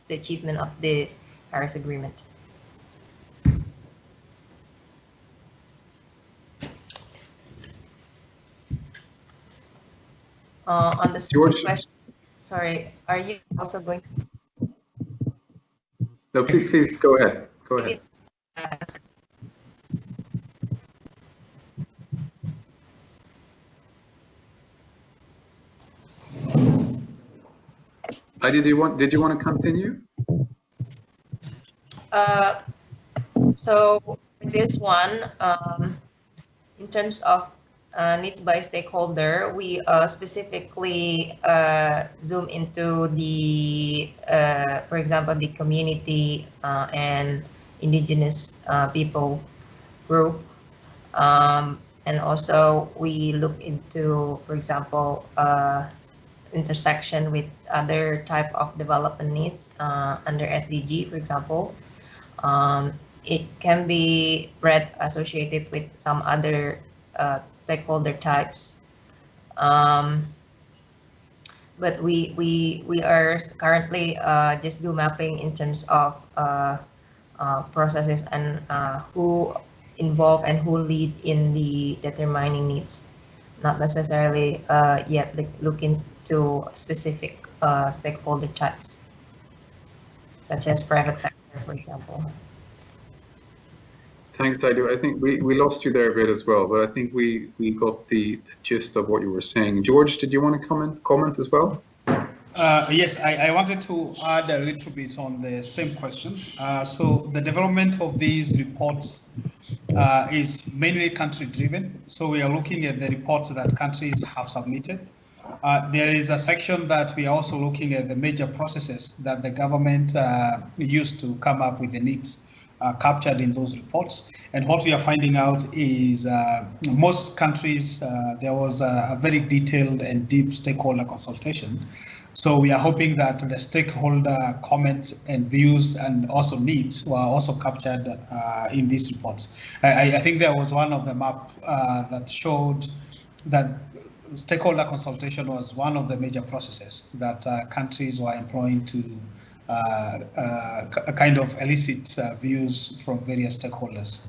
the achievement of the Paris Agreement. On the second question, sorry, are you also going to? No, please go ahead. Go ahead. Did you want to continue? So this one, in terms of needs by stakeholder, we specifically zoom into the, for example, the community and indigenous people group. And also we look into, for example, intersection with other type of development needs under SDG, for example. It can be read associated with some other stakeholder types. But we are currently just do mapping in terms of processes and who involved and who lead in the determining needs. Not necessarily yet look into specific stakeholder types, such as private sector, for example. Thanks, Daidu. I think we lost you there a bit as well, but I think we got the gist of what you were saying. George, did you want to comment as well? Yes, I wanted to add a little bit on the same question. So the development of these reports is mainly country driven. So we are looking at the reports that countries have submitted. There is a section that we are also looking at the major processes that the government used to come up with the needs captured in those reports. And what we are finding out is most countries, there was a very detailed and deep stakeholder consultation. So we are hoping that the stakeholder comments and views and also needs were also captured in these reports. I think there was one of the map that showed that stakeholder consultation was one of the major processes that countries were employing to kind of elicit views from various stakeholders.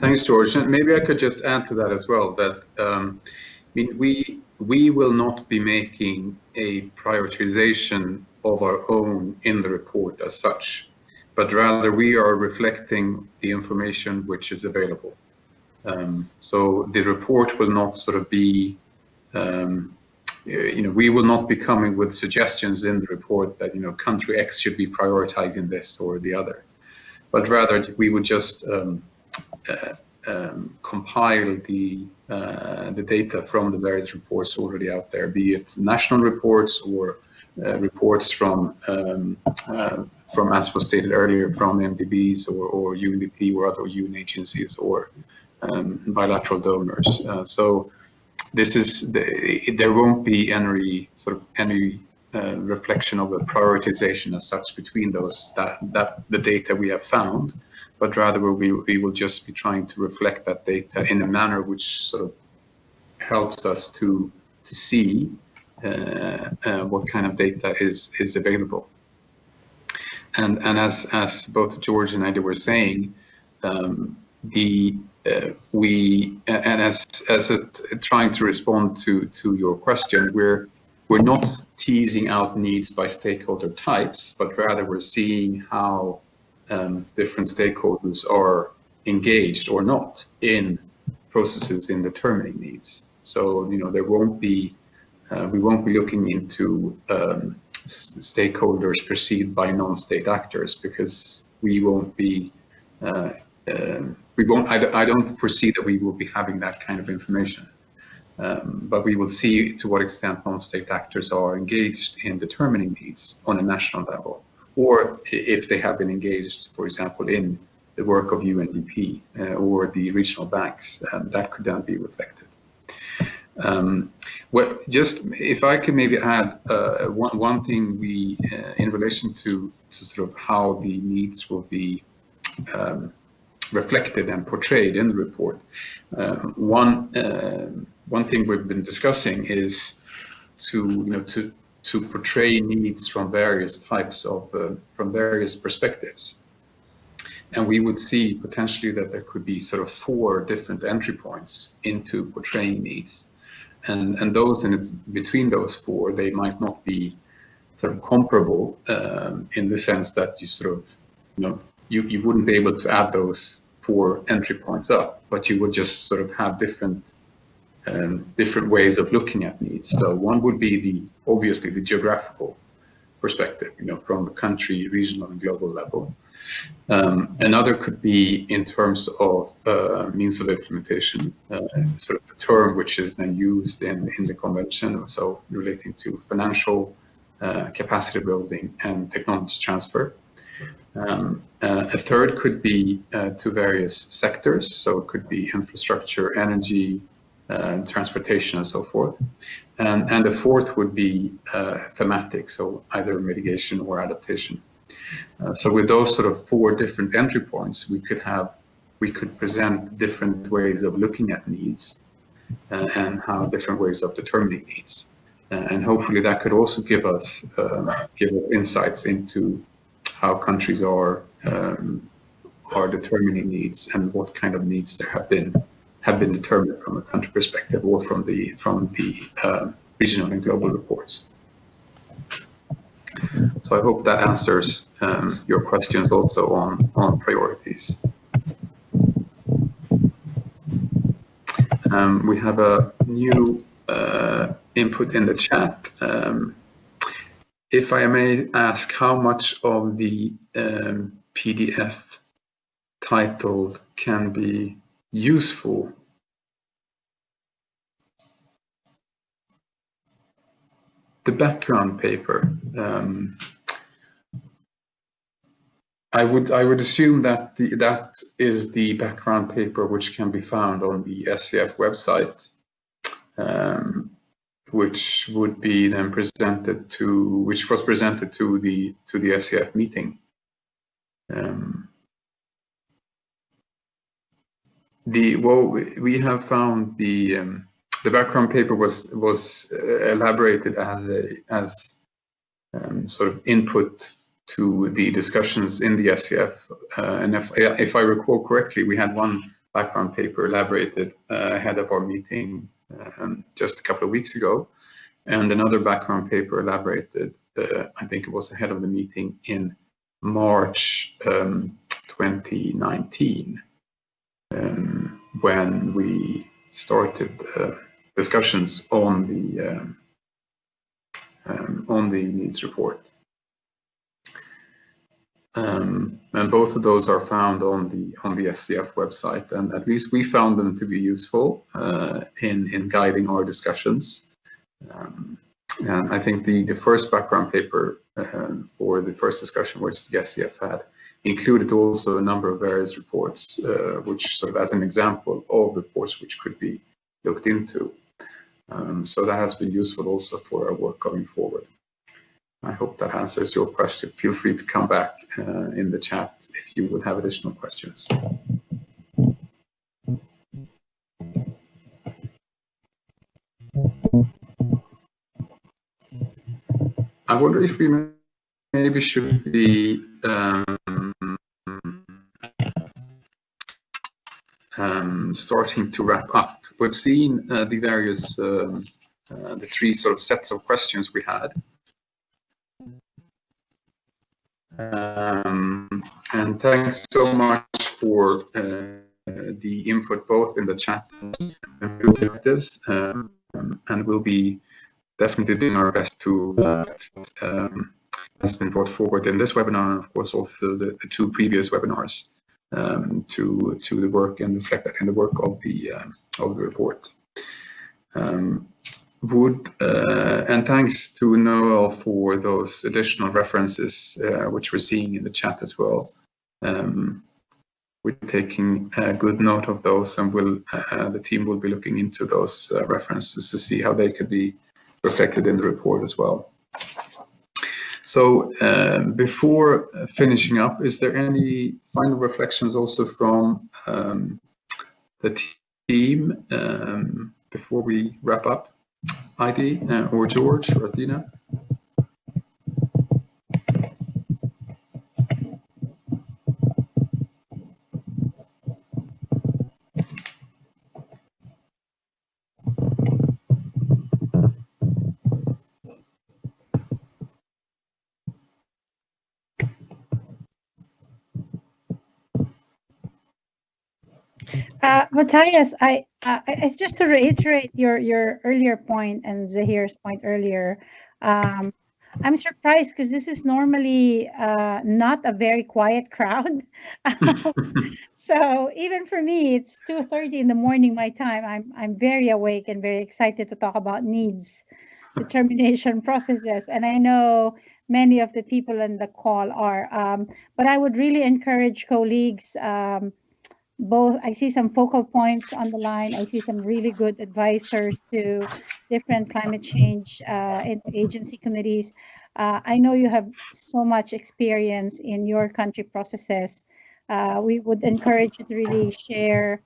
Thanks, George. And maybe I could just add to that as well that we will not be making a prioritization of our own in the report as such, but rather we are reflecting the information which is available. So the report will not sort of be, we will not be coming with suggestions in the report that, country X should be prioritizing this or the other, but rather we would just compile the data from the various reports already out there, be it national reports or reports from, as was stated earlier, from MDBs or UNDP or other UN agencies or bilateral donors. So this is there won't be any reflection of a prioritization as such between those that the data we have found, but rather we will just be trying to reflect that data in a manner which sort of helps us to see what kind of data is available. And as both George and I were saying, the trying to respond to your question, we're not teasing out needs by stakeholder types, but rather we're seeing how different stakeholders are engaged or not in processes in determining needs. So there won't be we won't be looking into stakeholders perceived by non-state actors, because we won't be I don't foresee that we will be having that kind of information. But we will see to what extent non-state actors are engaged in determining needs on a national level, or if they have been engaged, for example, in the work of UNDP or the regional banks, that could then be reflected. Just if I could maybe add one thing, in relation to sort of how the needs will be reflected and portrayed in the report. One thing we've been discussing is to portray needs from various types of from various perspectives, and we would see potentially that there could be sort of 4 different entry points into portraying needs, and those between those 4, they might not be sort of comparable in the sense that you sort of you wouldn't be able to add those 4 entry points up, but you would just sort of have different ways of looking at needs. So one would be obviously the geographical perspective, from the country, regional, and global level. Another could be in terms of means of implementation, sort of a term which is then used in the convention, so relating to financial capacity building and technology transfer. A third could be to various sectors, so it could be infrastructure, energy, transportation, and so forth. And the fourth would be thematic, so either mitigation or adaptation. So with those sort of 4 different entry points, we could present different ways of looking at needs and how different ways of determining needs. And hopefully that could also give us insights into how countries are determining needs and what kind of needs there have been determined from a country perspective or from the regional and global reports. So I hope that answers your questions also on priorities. We have a new input in the chat. If I may ask, how much of the PDF titled can be useful? The background paper. I would assume that that is the background paper which can be found on the SCF website, which would be then which was presented to the SCF meeting. We have found the background paper was elaborated as sort of input to the discussions in the SCF, and if I recall correctly, we had one background paper elaborated ahead of our meeting just a couple of weeks ago, and another background paper elaborated, I think it was ahead of the meeting in March 2019, when we started discussions on the needs report. And both of those are found on the SCF website, and at least we found them to be useful in guiding our discussions. And I think the first background paper or the first discussion which the SCF had included also a number of various reports, which sort of as an example of reports which could be looked into. So that has been useful also for our work going forward. I hope that answers your question. Feel free to come back in the chat if you would have additional questions. I wonder if we maybe should be starting to wrap up. We've seen the various, the three sort of sets of questions we had. And thanks so much for the input both in the chat and objectives, and we'll be definitely doing our best to has been brought forward in this webinar, and of course also the two previous webinars, to the work and reflect that in the work of the report. And thanks to Noel for those additional references, which we're seeing in the chat as well. We're taking good note of those, and the team will be looking into those references to see how they could be reflected in the report as well. So before finishing up, is there any final reflections also from the team before we wrap up? ID or George or Athena? Matthias, it's just to reiterate your earlier point and Zahir's point earlier. I'm surprised because this is normally not a very quiet crowd. So even for me, it's 2:30 in the morning my time. I'm very awake and very excited to talk about needs determination processes, and I know many of the people in the call are. But I would really encourage colleagues. Both, I see some focal points on the line. I see some really good advisors to different climate change agency committees. I know you have so much experience in your country processes. We would encourage you to really share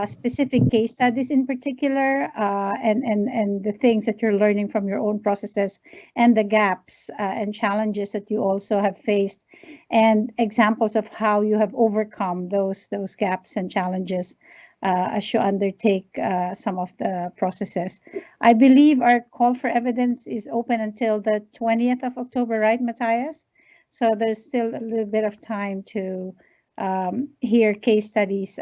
specific case studies in particular, and the things that you're learning from your own processes, and the gaps and challenges that you also have faced, and examples of how you have overcome those gaps and challenges as you undertake some of the processes. I believe our call for evidence is open until the 20th of October, right, Matthias? So there's still a little bit of time to hear case studies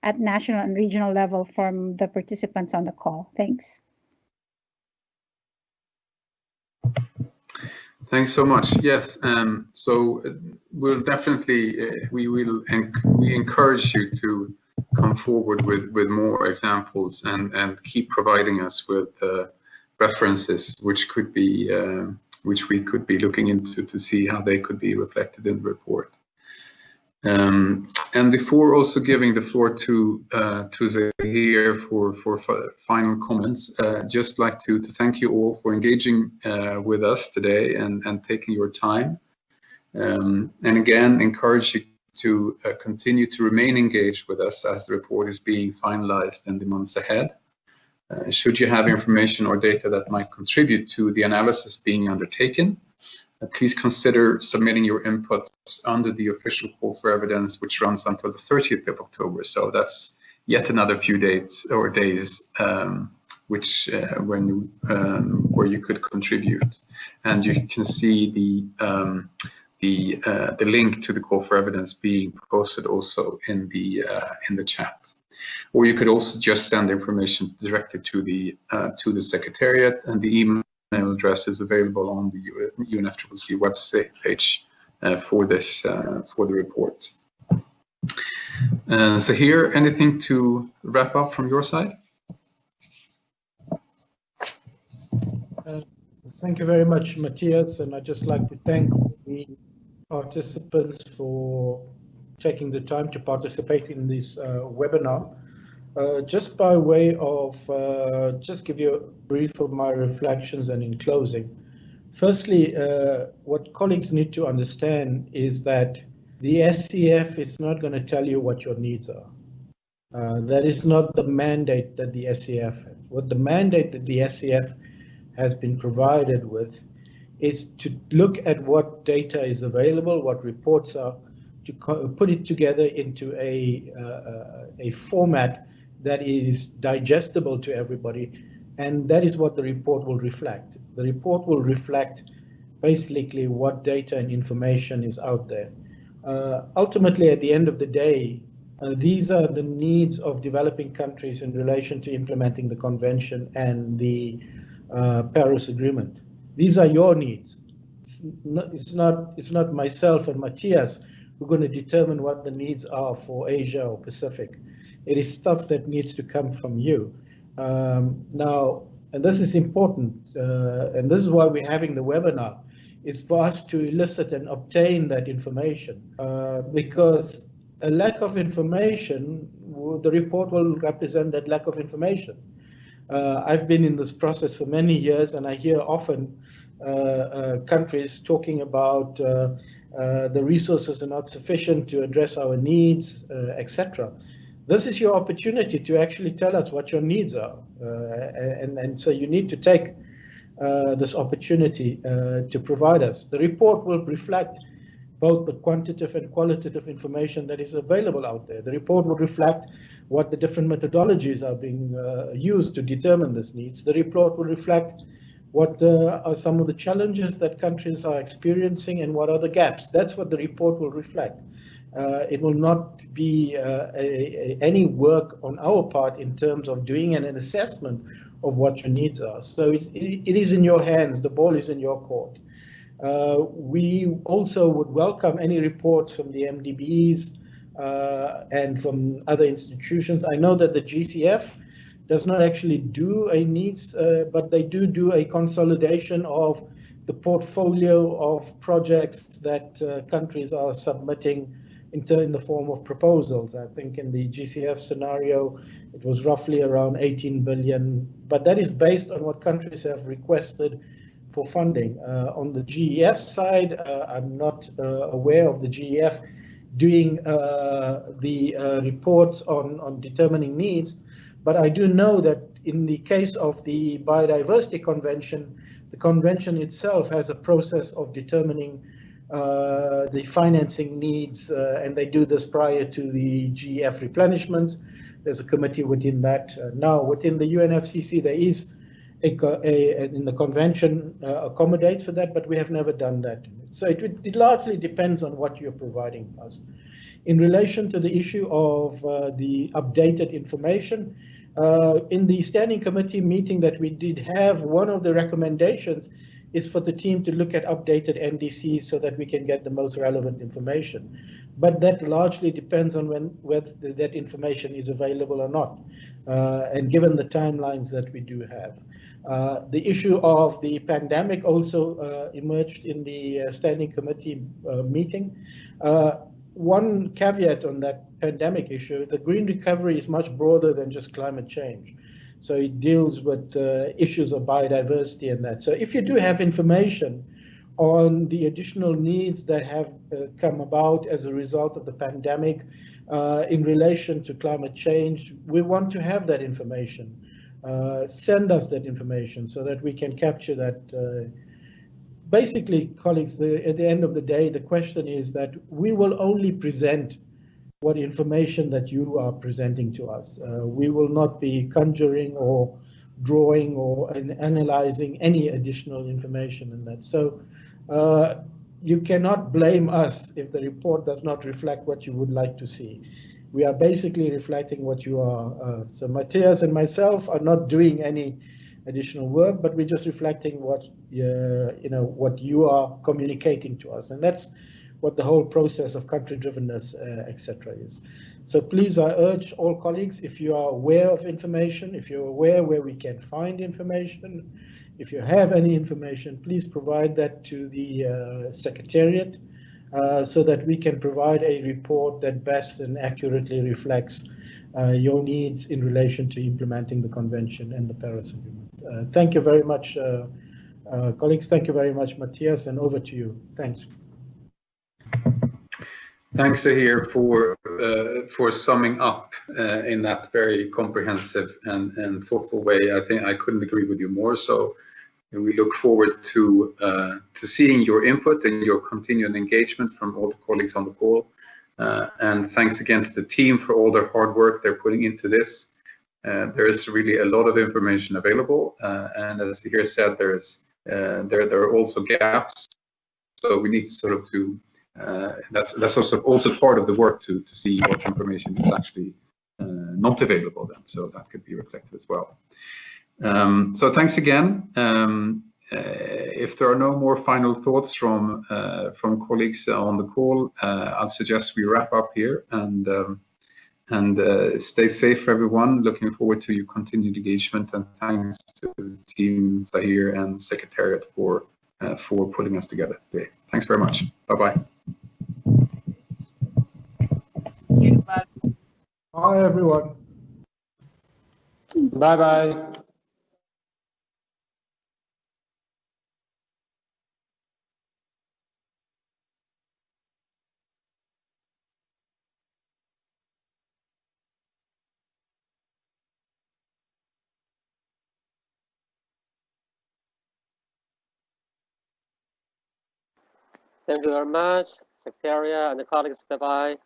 at national and regional level from the participants on the call. Thanks. Thanks so much. Yes, so we'll definitely we encourage you to come forward with more examples and keep providing us with references which could be which we could be looking into to see how they could be reflected in the report. And before also giving the floor to Zahir for final comments, just like to thank you all for engaging with us today and taking your time. And again, encourage you to continue to remain engaged with us as the report is being finalized in the months ahead. Should you have information or data that might contribute to the analysis being undertaken, please consider submitting your inputs under the official call for evidence, which runs until the 30th of October. So that's yet another few days which where you could contribute. And you can see the link to the call for evidence being posted also in the chat. Or you could also just send information directly to the Secretariat, and the email address is available on the UNFCCC website page for the report. Zahir, anything to wrap up from your side? Thank you very much, Matthias, and I'd just like to thank the participants for taking the time to participate in this webinar. Just by way of just give you a brief of my reflections and in closing. Firstly, what colleagues need to understand is that the SCF is not going to tell you what your needs are. That is not the mandate that the SCF has. What the mandate that the SCF has been provided with is to look at what data is available, what reports are, to put it together into a format that is digestible to everybody, and that is what the report will reflect. The report will reflect basically what data and information is out there. Ultimately, at the end of the day, these are the needs of developing countries in relation to implementing the convention and the Paris Agreement. These are your needs. It's not myself and Matthias who are going to determine what the needs are for Asia or Pacific. It is stuff that needs to come from you. Now, and this is important, and this is why we're having the webinar, is for us to elicit and obtain that information, because a lack of information, the report will represent that lack of information. I've been in this process for many years, and I hear often countries talking about the resources are not sufficient to address our needs, etc. This is your opportunity to actually tell us what your needs are, and so you need to take this opportunity to provide us. The report will reflect both the quantitative and qualitative information that is available out there. The report will reflect what the different methodologies are being used to determine these needs. The report will reflect what are some of the challenges that countries are experiencing and what are the gaps. That's what the report will reflect. It will not be any work on our part in terms of doing an assessment of what your needs are. So it is in your hands. The ball is in your court. We also would welcome any reports from the MDBs and from other institutions. I know that the GCF does not actually do a needs, but they do a consolidation of the portfolio of projects that countries are submitting in the form of proposals. I think in the GCF scenario, it was roughly around 18 billion, but that is based on what countries have requested for funding. On the GEF side, I'm not aware of the GEF doing the reports on determining needs, but I do know that in the case of the Biodiversity Convention, the convention itself has a process of determining the financing needs, and they do this prior to the GEF replenishments. There's a committee within that. Now, within the UNFCCC, there is in the convention accommodates for that, but we have never done that. So it largely depends on what you're providing us. In relation to the issue of the updated information, in the standing committee meeting that we did have, one of the recommendations is for the team to look at updated NDCs so that we can get the most relevant information. But that largely depends on whether that information is available or not, and given the timelines that we do have. The issue of the pandemic also emerged in the standing committee meeting. One caveat on that pandemic issue, the green recovery is much broader than just climate change. So it deals with issues of biodiversity and that. So if you do have information on the additional needs that have come about as a result of the pandemic in relation to climate change, we want to have that information. Send us that information so that we can capture that. Basically, colleagues, at the end of the day, the question is that we will only present what information that you are presenting to us. We will not be conjuring or drawing or analyzing any additional information in that. So you cannot blame us if the report does not reflect what you would like to see. We are basically reflecting what you are. So Matthias and myself are not doing any additional work, but we're just reflecting what what you are communicating to us, and that's what the whole process of country-drivenness, etc. is. So please, I urge all colleagues, if you are aware of information, if you're aware where we can find information, if you have any information, please provide that to the Secretariat so that we can provide a report that best and accurately reflects your needs in relation to implementing the Convention and the Paris Agreement. Thank you very much, colleagues. Thank you very much, Matthias, and over to you. Thanks. Thanks, Zahir, for summing up in that very comprehensive and thoughtful way. I think I couldn't agree with you more. So we look forward to seeing your input and your continued engagement from all the colleagues on the call. And thanks again to the team for all their hard work they're putting into this. There is really a lot of information available, and as here said, there are also gaps. So we need sort of to that's also part of the work to see what information is actually not available then. So that could be reflected as well. So thanks again. If there are no more final thoughts from colleagues on the call, I'll suggest we wrap up here and stay safe, everyone. Looking forward to your continued engagement, and thanks to the team Zahir and Secretariat for putting us together today. Thanks very much. Bye-bye. Bye, everyone. Bye-bye. Thank you very much, Secretariat and the colleagues. Bye-bye.